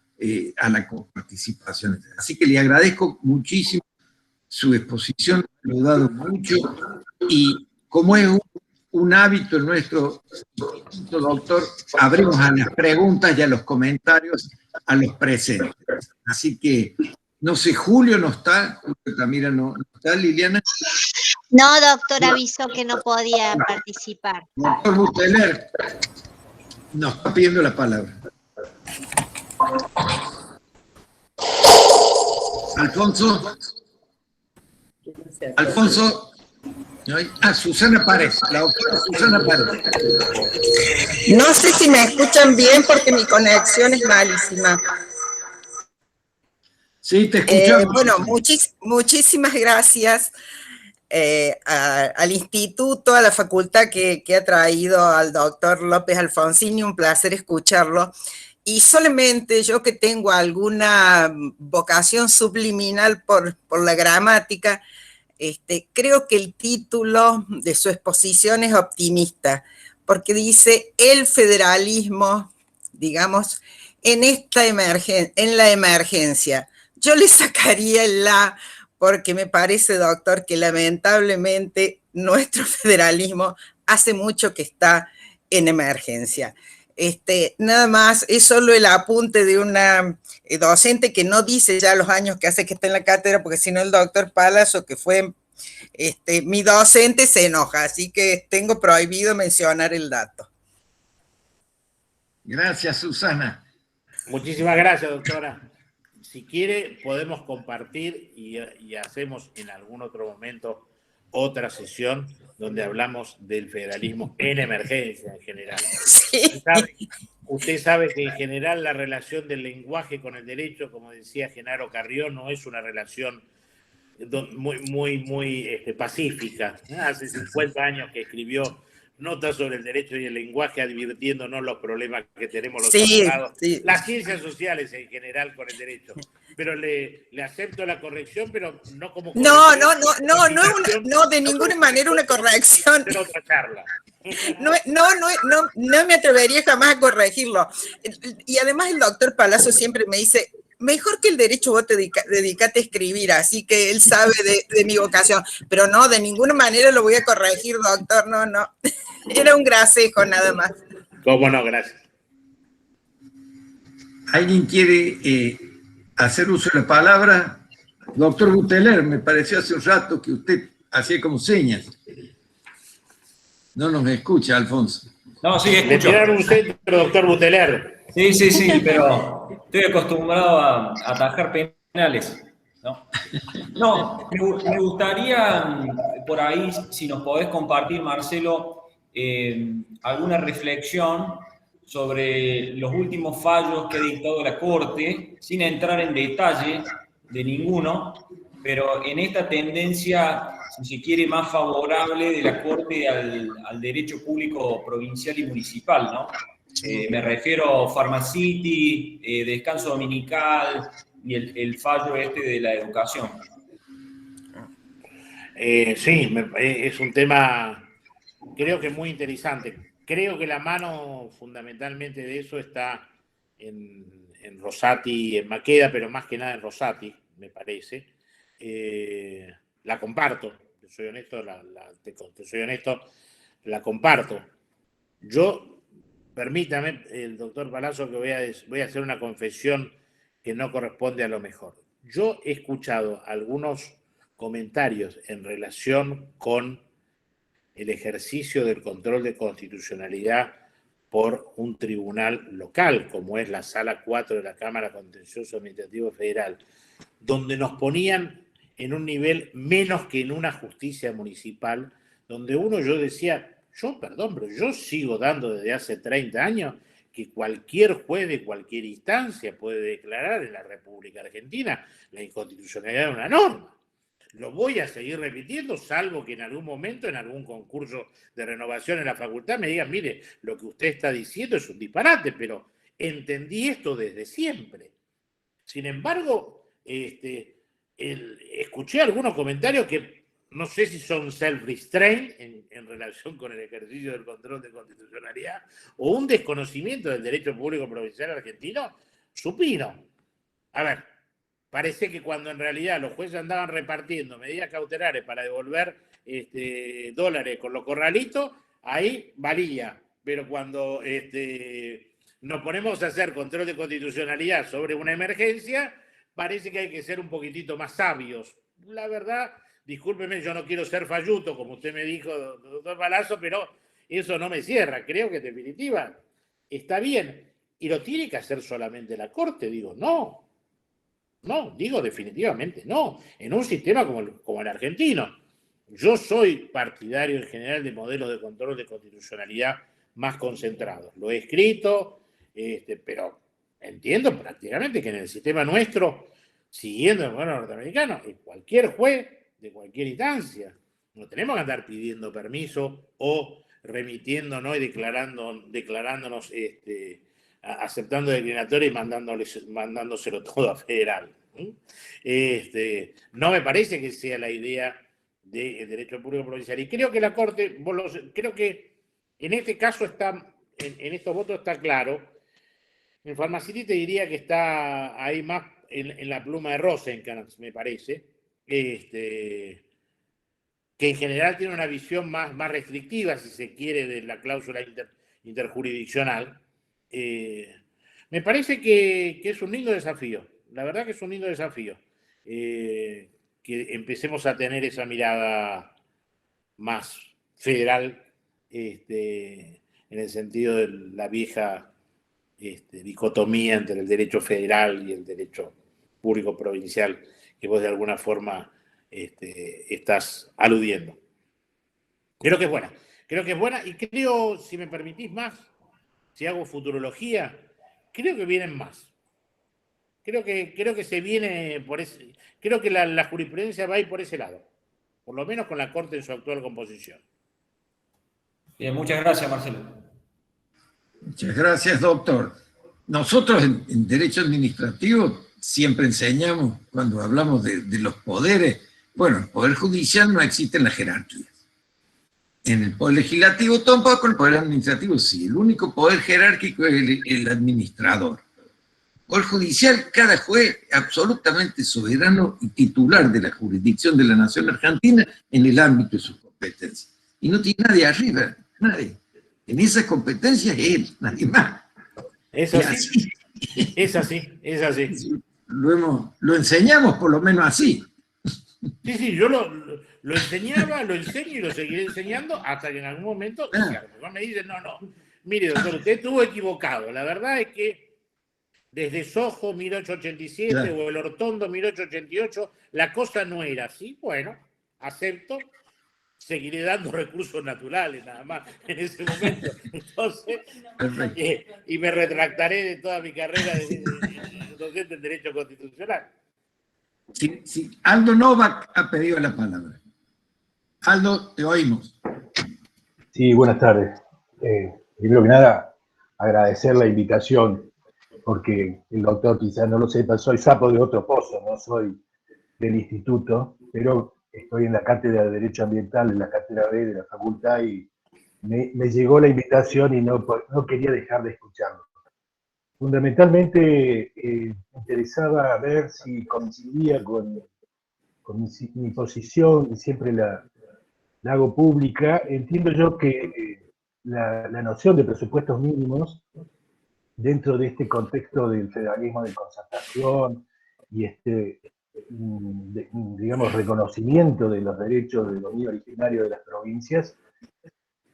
a la coparticipación. Así que le agradezco muchísimo su exposición, ha ayudado mucho, y como es un hábito en nuestro instituto, doctor, abrimos a las preguntas y a los comentarios a los presentes. Así que no sé, Julio no está, Tamira no está, Liliana. No, doctor, avisó que no podía participar. Doctor Buteler nos está pidiendo la palabra. Alfonso. Susana Párez, la doctora Susana Párez. No sé si me escuchan bien porque mi conexión es malísima. Sí, te escuchamos. Bueno, muchísimas gracias al instituto, a la facultad que ha traído al doctor López Alfonsini, un placer escucharlo. Y solamente yo, que tengo alguna vocación subliminal por la gramática, creo que el título de su exposición es optimista, porque dice el federalismo, digamos, en la emergencia. Yo le sacaría el la, porque me parece, doctor, que lamentablemente nuestro federalismo hace mucho que está en emergencia. Nada más, es solo el apunte de una docente que no dice ya los años que hace que está en la cátedra, porque si no el doctor Palazzo, que fue mi docente, se enoja, así que tengo prohibido mencionar el dato. Gracias, Susana. Muchísimas gracias, doctora. Si quiere, podemos compartir y hacemos en algún otro momento otra sesión donde hablamos del federalismo en emergencia en general. Sí. Usted sabe que en general la relación del lenguaje con el derecho, como decía Genaro Carrió, no es una relación muy pacífica. Hace 50 años que escribió notas sobre el derecho y el lenguaje, advirtiéndonos los problemas que tenemos los abogados, las ciencias sociales en general con el derecho. pero le acepto la corrección, pero no como No, de ninguna manera una corrección. De otra charla. No me atrevería jamás a corregirlo. Y además el doctor Palazzo siempre me dice, mejor que el derecho vos te dedicate a escribir, así que él sabe de mi vocación. Pero no, de ninguna manera lo voy a corregir, doctor, no. Era un gracejo nada más. ¿Cómo no? Gracias. ¿Alguien quiere hacer uso de la palabra? Doctor Buteler, me pareció hace un rato que usted hacía como señas. No nos escucha, Alfonso. No, sí, escucho. Le tiraron un centro, doctor Buteler. Sí, pero estoy acostumbrado a atajar penales, ¿no? No, me gustaría por ahí, si nos podés compartir, Marcelo, alguna reflexión sobre los últimos fallos que ha dictado la Corte, sin entrar en detalle de ninguno, pero en esta tendencia, si se quiere, más favorable de la Corte al derecho público provincial y municipal, ¿no? Me refiero a Pharmacity, descanso dominical y el fallo de la educación. Sí, es un tema, creo que muy interesante. Creo que la mano fundamentalmente de eso está en Rosati y en Maqueda, pero más que nada en Rosati, me parece. La comparto, te soy honesto, la comparto. Yo, permítame, el doctor Palazzo, que voy a hacer una confesión que no corresponde a lo mejor. Yo he escuchado algunos comentarios en relación con el ejercicio del control de constitucionalidad por un tribunal local, como es la Sala 4 de la Cámara Contencioso Administrativo Federal, donde nos ponían en un nivel menos que en una justicia municipal, donde yo decía, pero yo sigo dando desde hace 30 años que cualquier juez de cualquier instancia puede declarar en la República Argentina la inconstitucionalidad de una norma. Lo voy a seguir repitiendo, salvo que en algún momento, en algún concurso de renovación en la facultad, me digan, mire, lo que usted está diciendo es un disparate, pero entendí esto desde siempre. Sin embargo, escuché algunos comentarios que no sé si son self-restraint en relación con el ejercicio del control de constitucionalidad o un desconocimiento del derecho público provincial argentino supino. A ver, parece que cuando en realidad los jueces andaban repartiendo medidas cautelares para devolver dólares con los corralitos, ahí valía. Pero cuando nos ponemos a hacer control de constitucionalidad sobre una emergencia, parece que hay que ser un poquitito más sabios. La verdad, discúlpeme, yo no quiero ser falluto, como usted me dijo, doctor Palazzo, pero eso no me cierra. Creo que en definitiva está bien. ¿Y lo tiene que hacer solamente la Corte? Digo, no. No, digo definitivamente no. En un sistema como el argentino. Yo soy partidario en general de modelos de control de constitucionalidad más concentrados. Lo he escrito, pero entiendo prácticamente que en el sistema nuestro, siguiendo el modelo norteamericano, cualquier juez de cualquier instancia, no tenemos que andar pidiendo permiso o remitiéndonos y declarándonos aceptando declinatoria y mandándoselo todo a federal. No me parece que sea la idea del derecho público provincial. Y creo que la Corte, creo que en este caso en estos votos está claro. En Pharmacity te diría que está ahí más en la pluma de Rosenkranz, me parece, que en general tiene una visión más restrictiva, si se quiere, de la cláusula interjurisdiccional. Me parece que es un lindo desafío, la verdad que es un lindo desafío, que empecemos a tener esa mirada más federal, en el sentido de la vieja dicotomía entre el derecho federal y el derecho público provincial, que vos de alguna forma estás aludiendo. Creo que es buena, y creo, si me permitís más, si hago futurología, creo que vienen más. Creo que se viene por ese. Creo que la jurisprudencia va a ir por ese lado. Por lo menos con la Corte en su actual composición. Bien, muchas gracias, Marcelo. Muchas gracias, doctor. Nosotros en Derecho Administrativo siempre enseñamos cuando hablamos de los poderes. Bueno, el Poder Judicial no existe en la jerarquía. En el Poder Legislativo tampoco, en el Poder Administrativo sí. El único poder jerárquico es el administrador. El Poder Judicial, cada juez absolutamente soberano y titular de la jurisdicción de la Nación Argentina en el ámbito de sus competencias. Y no tiene nadie arriba, nadie. En esas competencias es él, nadie más. Es así. Es así, es así. Lo enseñamos por lo menos así. Sí, yo lo enseñaba, lo enseño y lo seguiré enseñando hasta que en algún momento me dicen, no, mire doctor, usted estuvo equivocado. La verdad es que desde Sojo 1887 o el Hortondo 1888 la cosa no era así. Bueno, acepto, seguiré dando recursos naturales nada más en ese momento. Entonces, y me retractaré de toda mi carrera de docente en Derecho Constitucional. Sí, Aldo Novak ha pedido la palabra. Aldo, te oímos. Sí, buenas tardes. Primero que nada, agradecer la invitación, porque el doctor quizás no lo sepa, soy sapo de otro pozo, no soy del instituto, pero estoy en la cátedra de Derecho Ambiental, en la cátedra B de la facultad, y me llegó la invitación y no quería dejar de escucharlo. Fundamentalmente me interesaba ver si coincidía con mi posición, y siempre la hago pública. Entiendo yo que la noción de presupuestos mínimos, dentro de este contexto del federalismo de concertación y digamos, reconocimiento de los derechos de dominio originario de las provincias,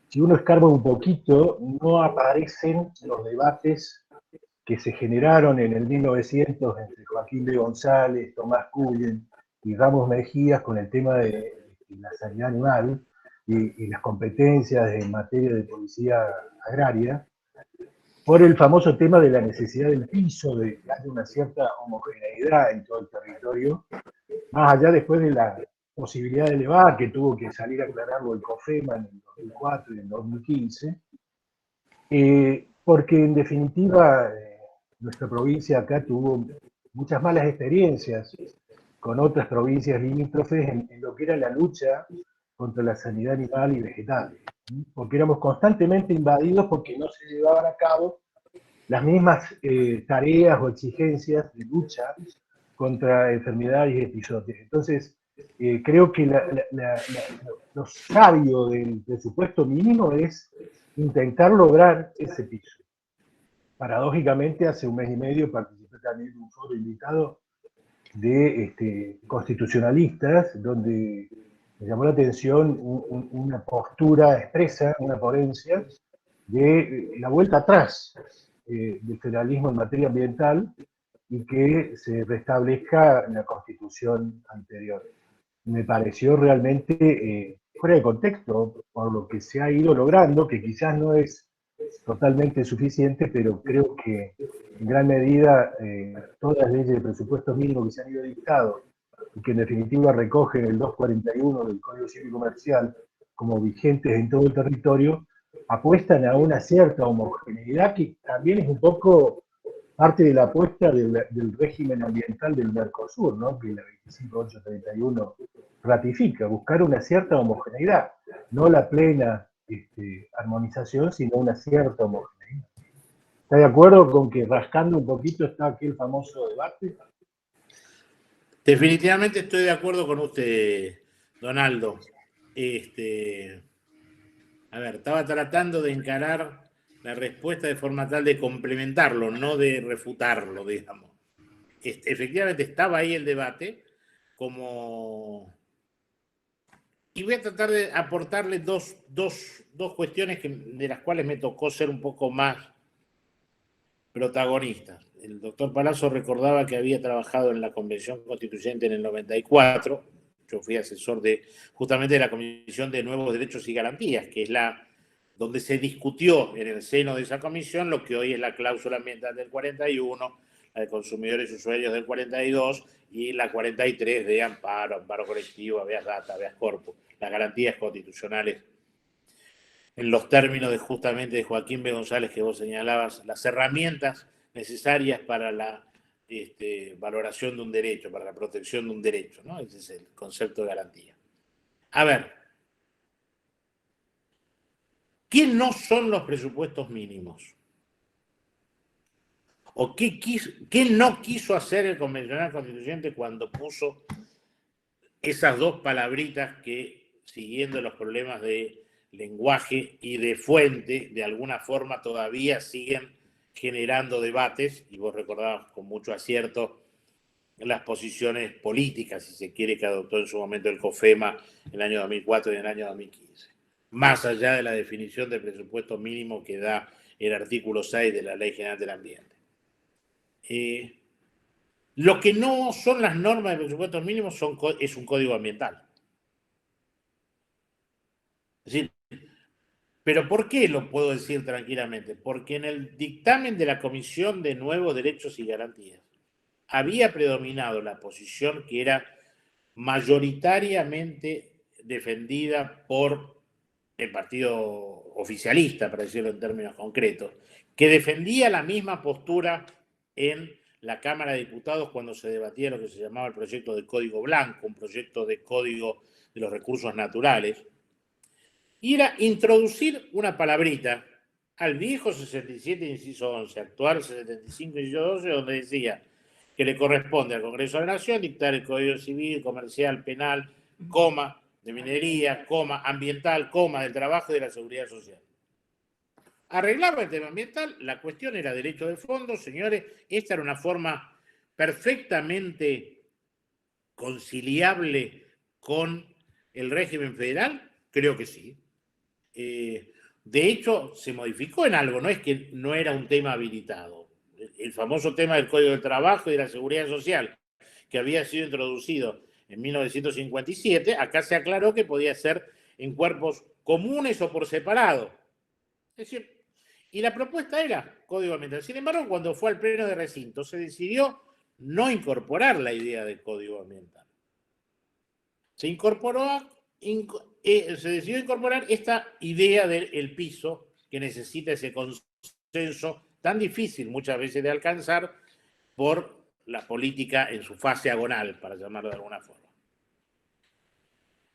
si uno escarba un poquito, no aparecen los debates que se generaron en el 1900 entre Joaquín B. González, Tomás Cullen y Ramos Mejías con el tema de la sanidad animal y las competencias en materia de policía agraria, por el famoso tema de la necesidad del piso, de que haya una cierta homogeneidad en todo el territorio, más allá después de la posibilidad de elevar, que tuvo que salir a aclararlo el COFEMA en el 2004 y en el 2015, porque en definitiva nuestra provincia acá tuvo muchas malas experiencias con otras provincias limítrofes en lo que era la lucha contra la sanidad animal y vegetal, porque éramos constantemente invadidos porque no se llevaban a cabo las mismas tareas o exigencias de lucha contra enfermedades y episodios. Entonces, creo que lo sabio del presupuesto mínimo es intentar lograr ese piso. Paradójicamente, hace un mes y medio participé también en un foro invitado de constitucionalistas, donde me llamó la atención una postura expresa, una ponencia, de la vuelta atrás del federalismo en materia ambiental y que se restablezca la constitución anterior. Me pareció realmente fuera de contexto por lo que se ha ido logrando, que quizás no es totalmente suficiente, pero creo que en gran medida todas las leyes de presupuestos mínimos que se han ido dictados y que en definitiva recogen el 241 del Código Civil Comercial como vigentes en todo el territorio, apuestan a una cierta homogeneidad que también es un poco parte de la apuesta del régimen ambiental del Mercosur, ¿no? Que la 25831 ratifica, buscar una cierta homogeneidad, no la plena armonización, sino una cierta homogeneidad. ¿Está de acuerdo con que rascando un poquito está aquel famoso debate? Definitivamente estoy de acuerdo con usted, Donaldo. A ver, estaba tratando de encarar la respuesta de forma tal de complementarlo, no de refutarlo, digamos. Efectivamente estaba ahí el debate, y voy a tratar de aportarle dos cuestiones de las cuales me tocó ser un poco más protagonista. El doctor Palazzo recordaba que había trabajado en la Convención Constituyente en el 94. Yo fui asesor justamente de la Comisión de Nuevos Derechos y Garantías, que es donde se discutió en el seno de esa comisión lo que hoy es la cláusula ambiental del 41, la de consumidores y usuarios del 42 y la 43 de amparo colectivo, habeas data, habeas corpus, las garantías constitucionales en los términos justamente de Joaquín B. González que vos señalabas, las herramientas necesarias para la valoración de un derecho, para la protección de un derecho, ¿no? Ese es el concepto de garantía. A ver, ¿qué no son los presupuestos mínimos? ¿O qué no quiso hacer el convencional constituyente cuando puso esas dos palabritas que, siguiendo los problemas de lenguaje y de fuente, de alguna forma todavía siguen generando debates, y vos recordabas con mucho acierto las posiciones políticas, si se quiere, que adoptó en su momento el COFEMA en el año 2004 y en el año 2015, más allá de la definición de presupuesto mínimo que da el artículo 6 de la Ley General del Ambiente. Lo que no son las normas de presupuestos mínimos es un código ambiental. Es decir, ¿pero por qué lo puedo decir tranquilamente? Porque en el dictamen de la Comisión de Nuevos Derechos y Garantías había predominado la posición que era mayoritariamente defendida por el partido oficialista, para decirlo en términos concretos, que defendía la misma postura en la Cámara de Diputados cuando se debatía lo que se llamaba el proyecto de Código Blanco, un proyecto de Código de los Recursos Naturales, y era introducir una palabrita al viejo 67, inciso 11, actual 75, inciso 12, donde decía que le corresponde al Congreso de la Nación dictar el Código Civil, Comercial, Penal, coma, de minería, coma, ambiental, coma, del trabajo y de la seguridad social. Arreglaba el tema ambiental, la cuestión era derecho de fondo, señores, esta era una forma perfectamente conciliable con el régimen federal, creo que sí. De hecho, se modificó en algo, no es que no era un tema habilitado. El famoso tema del Código del Trabajo y de la Seguridad Social, que había sido introducido en 1957, acá se aclaró que podía ser en cuerpos comunes o por separado. Es decir, y la propuesta era Código Ambiental. Sin embargo, cuando fue al pleno de recinto, se decidió no incorporar la idea de Código Ambiental. Se decidió incorporar esta idea del piso que necesita ese consenso tan difícil muchas veces de alcanzar por la política en su fase agonal, para llamarlo de alguna forma.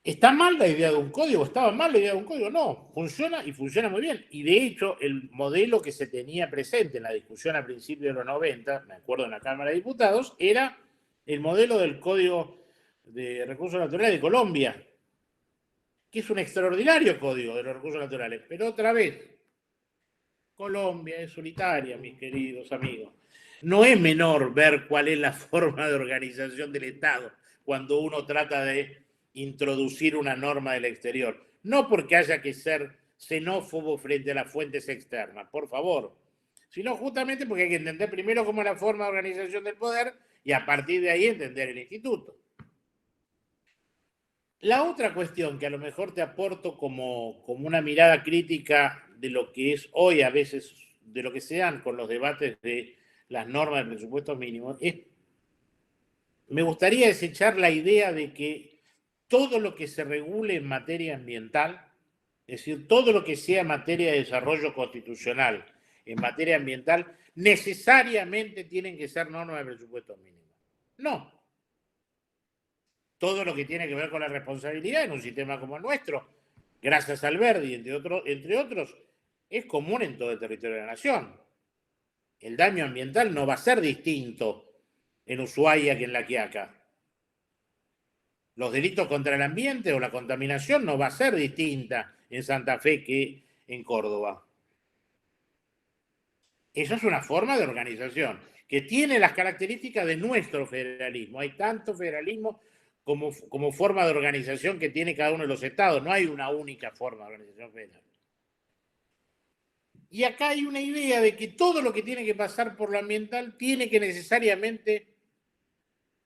¿Está mal la idea de un código? ¿Estaba mal la idea de un código? No, funciona y funciona muy bien. Y de hecho, el modelo que se tenía presente en la discusión a principios de los 90, me acuerdo en la Cámara de Diputados, era el modelo del Código de Recursos Naturales de Colombia, que es un extraordinario código de los recursos naturales. Pero otra vez, Colombia es unitaria, mis queridos amigos. No es menor ver cuál es la forma de organización del Estado cuando uno trata de introducir una norma del exterior. No porque haya que ser xenófobo frente a las fuentes externas, por favor, sino justamente porque hay que entender primero cómo es la forma de organización del poder y a partir de ahí entender el instituto. La otra cuestión que a lo mejor te aporto como una mirada crítica de lo que es hoy a veces, de lo que se dan con los debates de las normas de presupuestos mínimos, me gustaría desechar la idea de que todo lo que se regule en materia ambiental, es decir, todo lo que sea materia de desarrollo constitucional en materia ambiental, necesariamente tienen que ser normas de presupuestos mínimos. No. Todo lo que tiene que ver con la responsabilidad en un sistema como el nuestro, gracias al Verdi, entre otros, es común en todo el territorio de la nación. El daño ambiental no va a ser distinto en Ushuaia que en La Quiaca. Los delitos contra el ambiente o la contaminación no va a ser distinta en Santa Fe que en Córdoba. Esa es una forma de organización que tiene las características de nuestro federalismo. Hay tanto federalismo como forma de organización que tiene cada uno de los estados. No hay una única forma de organización federal. Y acá hay una idea de que todo lo que tiene que pasar por lo ambiental tiene que necesariamente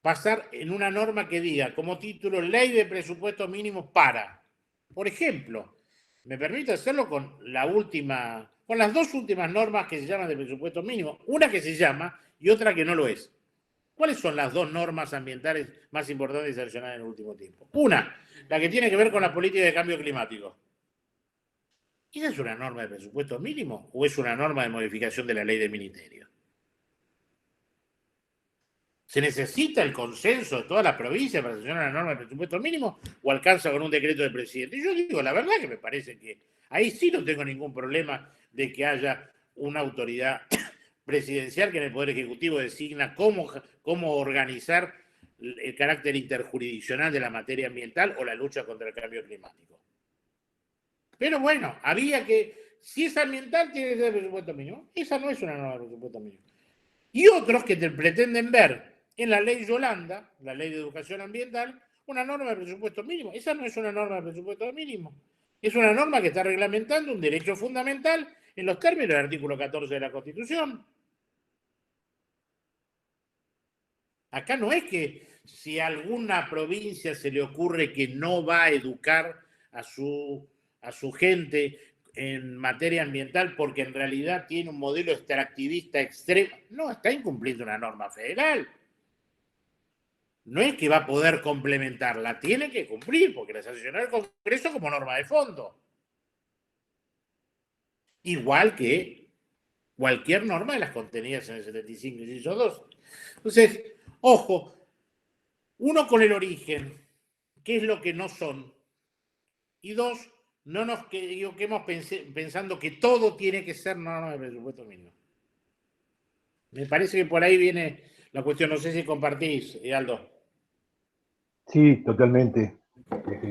pasar en una norma que diga, como título, Ley de Presupuestos Mínimos para. Por ejemplo, me permito hacerlo con las dos últimas normas que se llaman de presupuestos mínimos. Una que se llama y otra que no lo es. ¿Cuáles son las dos normas ambientales más importantes sancionadas en el último tiempo? Una, la que tiene que ver con la política de cambio climático. ¿Esa es una norma de presupuesto mínimo o es una norma de modificación de la ley del ministerio? ¿Se necesita el consenso de toda la provincia para sancionar la norma de presupuesto mínimo o alcanza con un decreto del presidente? Y yo digo, la verdad que me parece que ahí sí no tengo ningún problema de que haya una autoridad presidencial que en el Poder Ejecutivo designa cómo organizar el carácter interjurisdiccional de la materia ambiental o la lucha contra el cambio climático. Pero bueno, había que, si es ambiental, tiene que ser presupuesto mínimo. Esa no es una norma de presupuesto mínimo. Y otros que pretenden ver en la ley Yolanda, la ley de educación ambiental, una norma de presupuesto mínimo. Esa no es una norma de presupuesto mínimo. Es una norma que está reglamentando un derecho fundamental en los términos del artículo 14 de la Constitución. Acá no es que si a alguna provincia se le ocurre que no va a educar a su gente en materia ambiental porque en realidad tiene un modelo extractivista extremo. No, está incumpliendo una norma federal. No es que va a poder complementarla, tiene que cumplir, porque la sancionó el Congreso como norma de fondo. Igual que cualquier norma de las contenidas en el 75, inciso 2. Entonces, ojo, uno con el origen, qué es lo que no son, y dos, no nos equivoquemos pensando que todo tiene que ser norma de presupuesto mínimo. Me parece que por ahí viene la cuestión. No sé si compartís, Aldo. Sí, totalmente.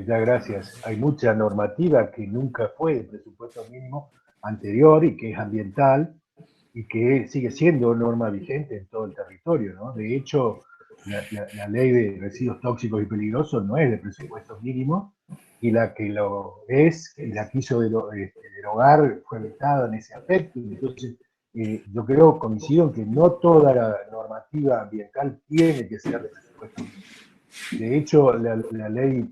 Ya, gracias. Hay mucha normativa que nunca fue de presupuesto mínimo anterior y que es ambiental y que sigue siendo norma vigente en todo el territorio, ¿no? De hecho, la ley de residuos tóxicos y peligrosos no es de presupuesto mínimo, y la que lo es, y la quiso derogar, fue vetada en ese aspecto. Entonces, yo creo, coincido en que no toda la normativa ambiental tiene que ser de presupuesto mínimo. De hecho, la ley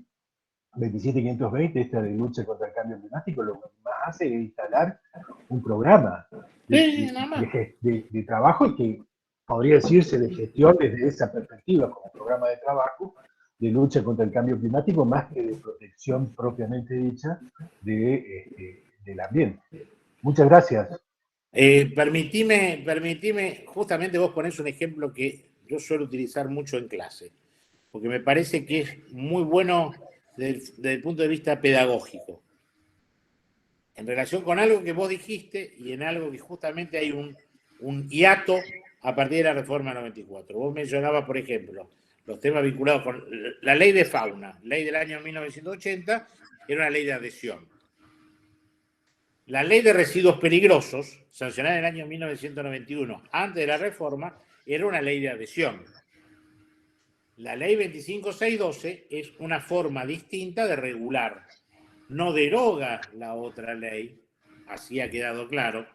27.520, esta de lucha contra el cambio climático, lo que más hace es instalar un programa de trabajo y que podría decirse de gestión desde esa perspectiva, como programa de trabajo de lucha contra el cambio climático, más que de protección propiamente dicha del ambiente. Muchas gracias. Permitime, justamente vos ponés un ejemplo que yo suelo utilizar mucho en clase, porque me parece que es muy bueno desde el punto de vista pedagógico, en relación con algo que vos dijiste y en algo que justamente hay un hiato a partir de la reforma 94. Vos mencionabas, por ejemplo, los temas vinculados con la ley de fauna, ley del año 1980, era una ley de adhesión. La ley de residuos peligrosos, sancionada en el año 1991, antes de la reforma, era una ley de adhesión. La ley 25.612 es una forma distinta de regular. No deroga la otra ley, así ha quedado claro,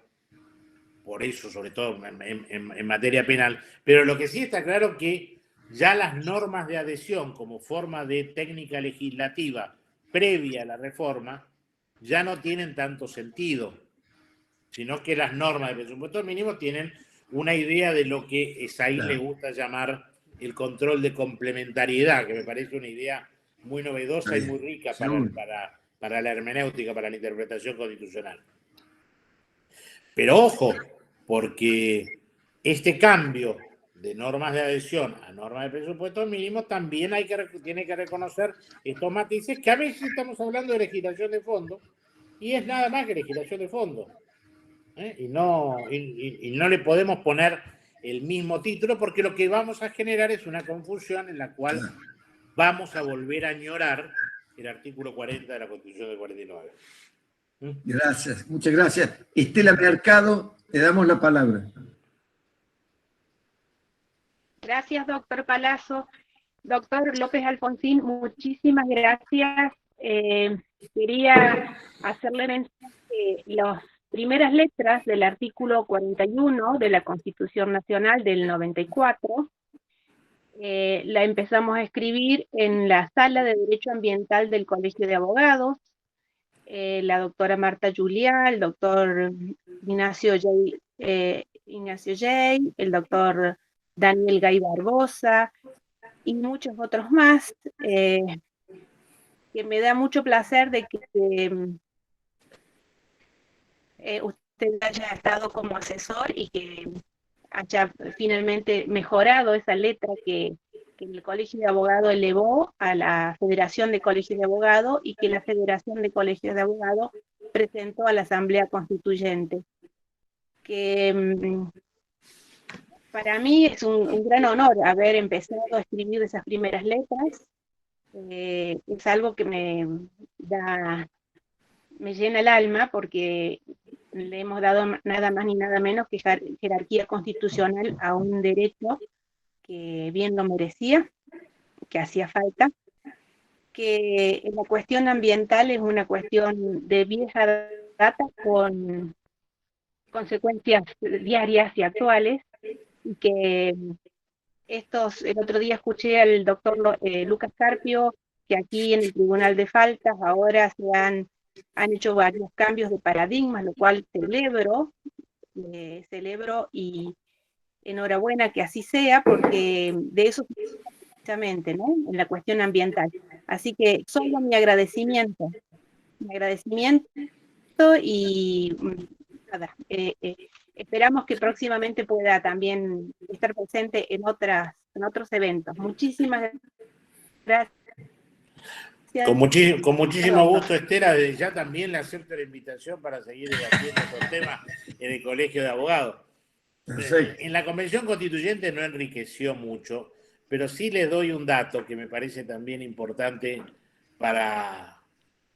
por eso, sobre todo en materia penal, pero lo que sí está claro que ya las normas de adhesión como forma de técnica legislativa previa a la reforma ya no tienen tanto sentido, sino que las normas de presupuesto mínimo tienen una idea de lo que Esaí le gusta llamar el control de complementariedad, que me parece una idea muy novedosa y muy rica para la hermenéutica, para la interpretación constitucional. Pero ojo, porque este cambio de normas de adhesión a normas de presupuesto mínimo también tiene que reconocer estos matices, que a veces estamos hablando de legislación de fondo, y es nada más que legislación de fondo. Y no le podemos poner el mismo título, porque lo que vamos a generar es una confusión en la cual vamos a volver a añorar el artículo 40 de la Constitución del 49. Gracias, muchas gracias. Estela Mercado, le damos la palabra. Gracias, doctor Palazzo. Doctor López Alfonsín, muchísimas gracias. Quería hacerle mención que las primeras letras del artículo 41 de la Constitución Nacional del 94 la empezamos a escribir en la Sala de Derecho Ambiental del Colegio de Abogados. La doctora Marta Juliá, el doctor Ignacio Jay, el doctor Daniel Gay Barbosa y muchos otros más, que me da mucho placer de que usted haya estado como asesor y que haya finalmente mejorado esa letra que el Colegio de Abogados elevó a la Federación de Colegios de Abogados y que la Federación de Colegios de Abogados presentó a la Asamblea Constituyente. Que para mí es un gran honor haber empezado a escribir esas primeras letras. Es algo que me llena el alma porque le hemos dado nada más ni nada menos que jerarquía constitucional a un derecho que bien lo merecía, que hacía falta, que la cuestión ambiental es una cuestión de vieja data con consecuencias diarias y actuales, y que el otro día escuché al doctor Lucas Carpio que aquí en el Tribunal de Faltas ahora se han hecho varios cambios de paradigmas, lo cual celebro y enhorabuena que así sea, porque de eso precisamente, ¿no? En la cuestión ambiental. Así que solo mi agradecimiento y nada, esperamos que próximamente pueda también estar presente en otros eventos. Muchísimas gracias. Con muchísimo gusto, Estela. Desde ya también le acepto la invitación para seguir debatiendo estos temas en el Colegio de Abogados. En la Convención Constituyente no enriqueció mucho, pero sí les doy un dato que me parece también importante para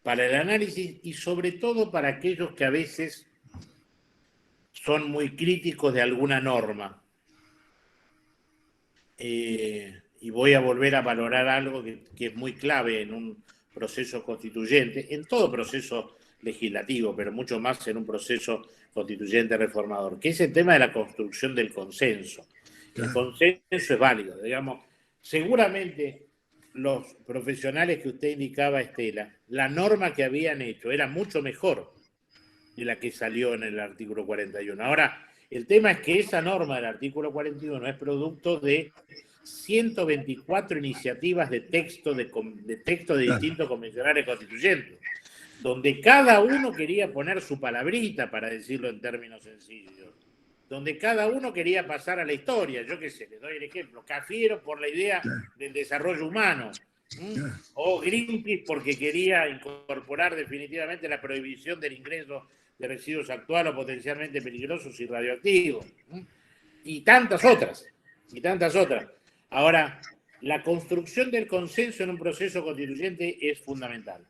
el análisis y sobre todo para aquellos que a veces son muy críticos de alguna norma. Y voy a volver a valorar algo que es muy clave en un proceso constituyente, en todo proceso legislativo, pero mucho más en un proceso constituyente reformador, que es el tema de la construcción del consenso. El consenso es válido, digamos, seguramente los profesionales que usted indicaba, Estela, la norma que habían hecho era mucho mejor de la que salió en el artículo 41. Ahora, el tema es que esa norma del artículo 41 es producto de 124 iniciativas de texto de distintos convencionales constituyentes, donde cada uno quería poner su palabrita, para decirlo en términos sencillos, donde cada uno quería pasar a la historia. Yo qué sé, les doy el ejemplo, Cafiero por la idea del desarrollo humano, o Greenpeace porque quería incorporar definitivamente la prohibición del ingreso de residuos actuales o potencialmente peligrosos y radioactivos, y tantas otras. Ahora, la construcción del consenso en un proceso constituyente es fundamental,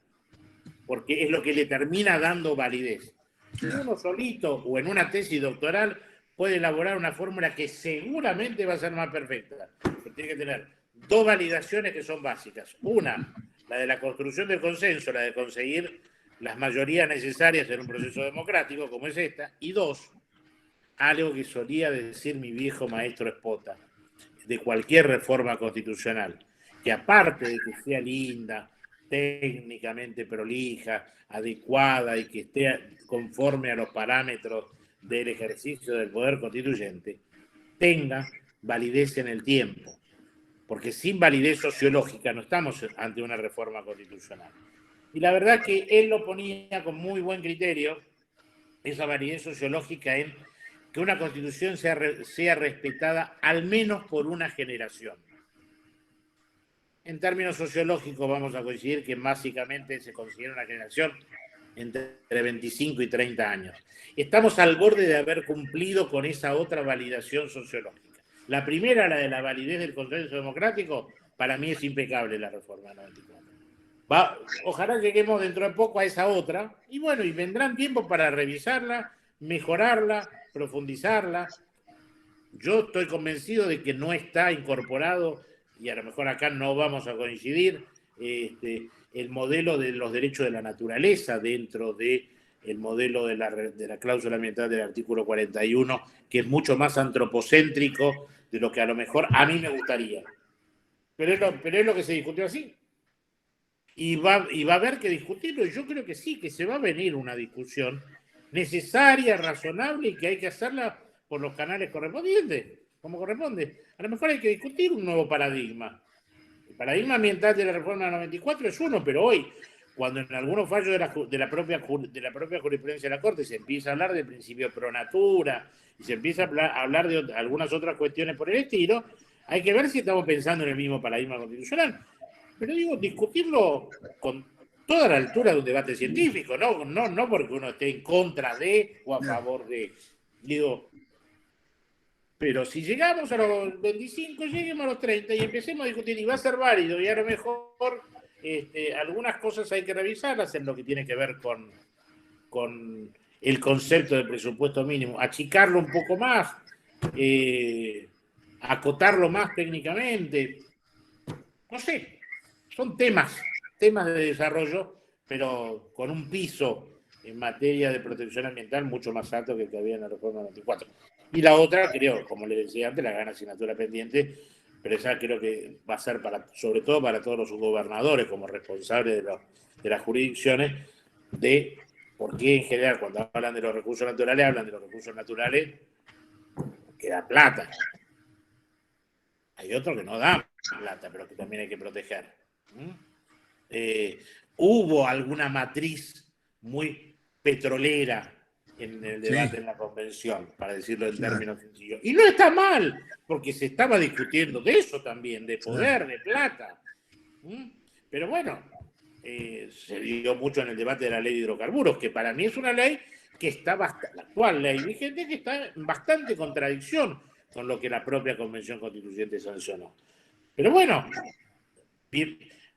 porque es lo que le termina dando validez. Uno solito o en una tesis doctoral puede elaborar una fórmula que seguramente va a ser más perfecta, pero tiene que tener dos validaciones que son básicas. Una, la de la construcción del consenso, la de conseguir las mayorías necesarias en un proceso democrático como es esta, y dos, algo que solía decir mi viejo maestro Espota, de cualquier reforma constitucional, que aparte de que sea linda, técnicamente prolija, adecuada y que esté conforme a los parámetros del ejercicio del poder constituyente, tenga validez en el tiempo, porque sin validez sociológica no estamos ante una reforma constitucional. Y la verdad que él lo ponía con muy buen criterio, esa validez sociológica en que una constitución sea respetada al menos por una generación. En términos sociológicos vamos a coincidir que básicamente se considera una generación entre 25 y 30 años. Estamos al borde de haber cumplido con esa otra validación sociológica. La primera, la de la validez del consenso democrático, para mí es impecable la reforma 94. Ojalá lleguemos dentro de poco a esa otra, y bueno, y vendrán tiempos para revisarla, mejorarla, profundizarla. Yo estoy convencido de que no está incorporado, y a lo mejor acá no vamos a coincidir, el modelo de los derechos de la naturaleza dentro del modelo de la cláusula ambiental del artículo 41, que es mucho más antropocéntrico de lo que a lo mejor a mí me gustaría. Pero es lo que se discutió así. Y va a haber que discutirlo, y yo creo que sí, que se va a venir una discusión necesaria, razonable, y que hay que hacerla por los canales correspondientes, como corresponde. A lo mejor hay que discutir un nuevo paradigma. El paradigma ambiental de la reforma del 94 es uno, pero hoy, cuando en algunos fallos de la propia jurisprudencia de la Corte se empieza a hablar del principio pro natura y se empieza a hablar de algunas otras cuestiones por el estilo, hay que ver si estamos pensando en el mismo paradigma constitucional. Pero digo, discutirlo con toda la altura de un debate científico, no porque uno esté en contra de o a favor de. Digo, pero si llegamos a los 25, lleguemos a los 30 y empecemos a discutir, y va a ser válido, y a lo mejor algunas cosas hay que revisarlas en lo que tiene que ver con el concepto de presupuesto mínimo, achicarlo un poco más, acotarlo más técnicamente, no sé, son temas de desarrollo, pero con un piso en materia de protección ambiental mucho más alto que el que había en la reforma 94. Y la otra, creo, como le decía antes, la gran asignatura pendiente, pero esa creo que va a ser sobre todo para todos los subgobernadores como responsables de las jurisdicciones, de por qué en general cuando hablan de los recursos naturales, hablan de los recursos naturales que da plata. Hay otros que no dan plata, pero que también hay que proteger. Hubo alguna matriz muy petrolera en el debate en la convención, para decirlo en términos sencillos. Y no está mal, porque se estaba discutiendo de eso también, de poder, de plata. Pero bueno, se dio mucho en el debate de la ley de hidrocarburos, que para mí es una ley que está la actual ley vigente, que está en bastante contradicción con lo que la propia Convención Constituyente sancionó. Pero bueno,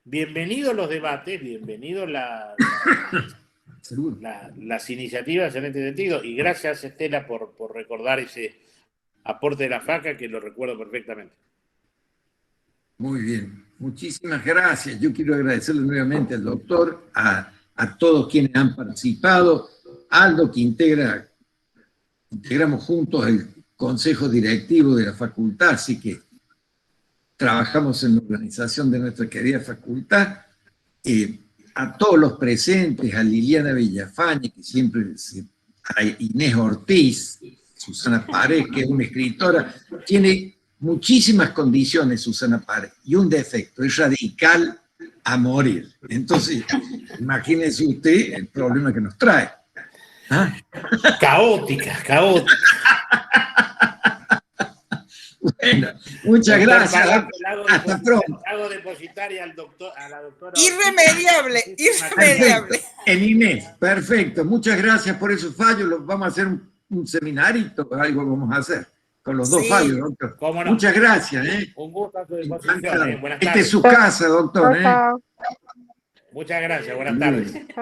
bienvenidos los debates, bienvenidos las iniciativas en este sentido, y gracias, Estela, por recordar ese aporte de la FACA, que lo recuerdo perfectamente. Muy bien, muchísimas gracias. Yo quiero agradecerle nuevamente al doctor, a todos quienes han participado, Aldo, que integramos juntos el consejo directivo de la facultad, así que trabajamos en la organización de nuestra querida facultad, a todos los presentes, a Liliana Villafañe, que siempre, a Inés Ortiz, Susana Pared, que es una escritora, tiene muchísimas condiciones, Susana Pared, y un defecto, es radical a morir. Entonces, imagínese usted el problema que nos trae. ¿Ah? Caótica. Bueno, muchas gracias. Hasta pronto. Hago depositaria a la doctora. Irremediable. Perfecto. En Inés, perfecto. Muchas gracias por esos fallos. Vamos a hacer un seminarito, algo vamos a hacer con los dos fallos, doctor. ¿Cómo no? Muchas gracias. Un gusto a su disposición. Buenas tardes. Esta es su casa, doctor. Muchas gracias. Buenas tardes.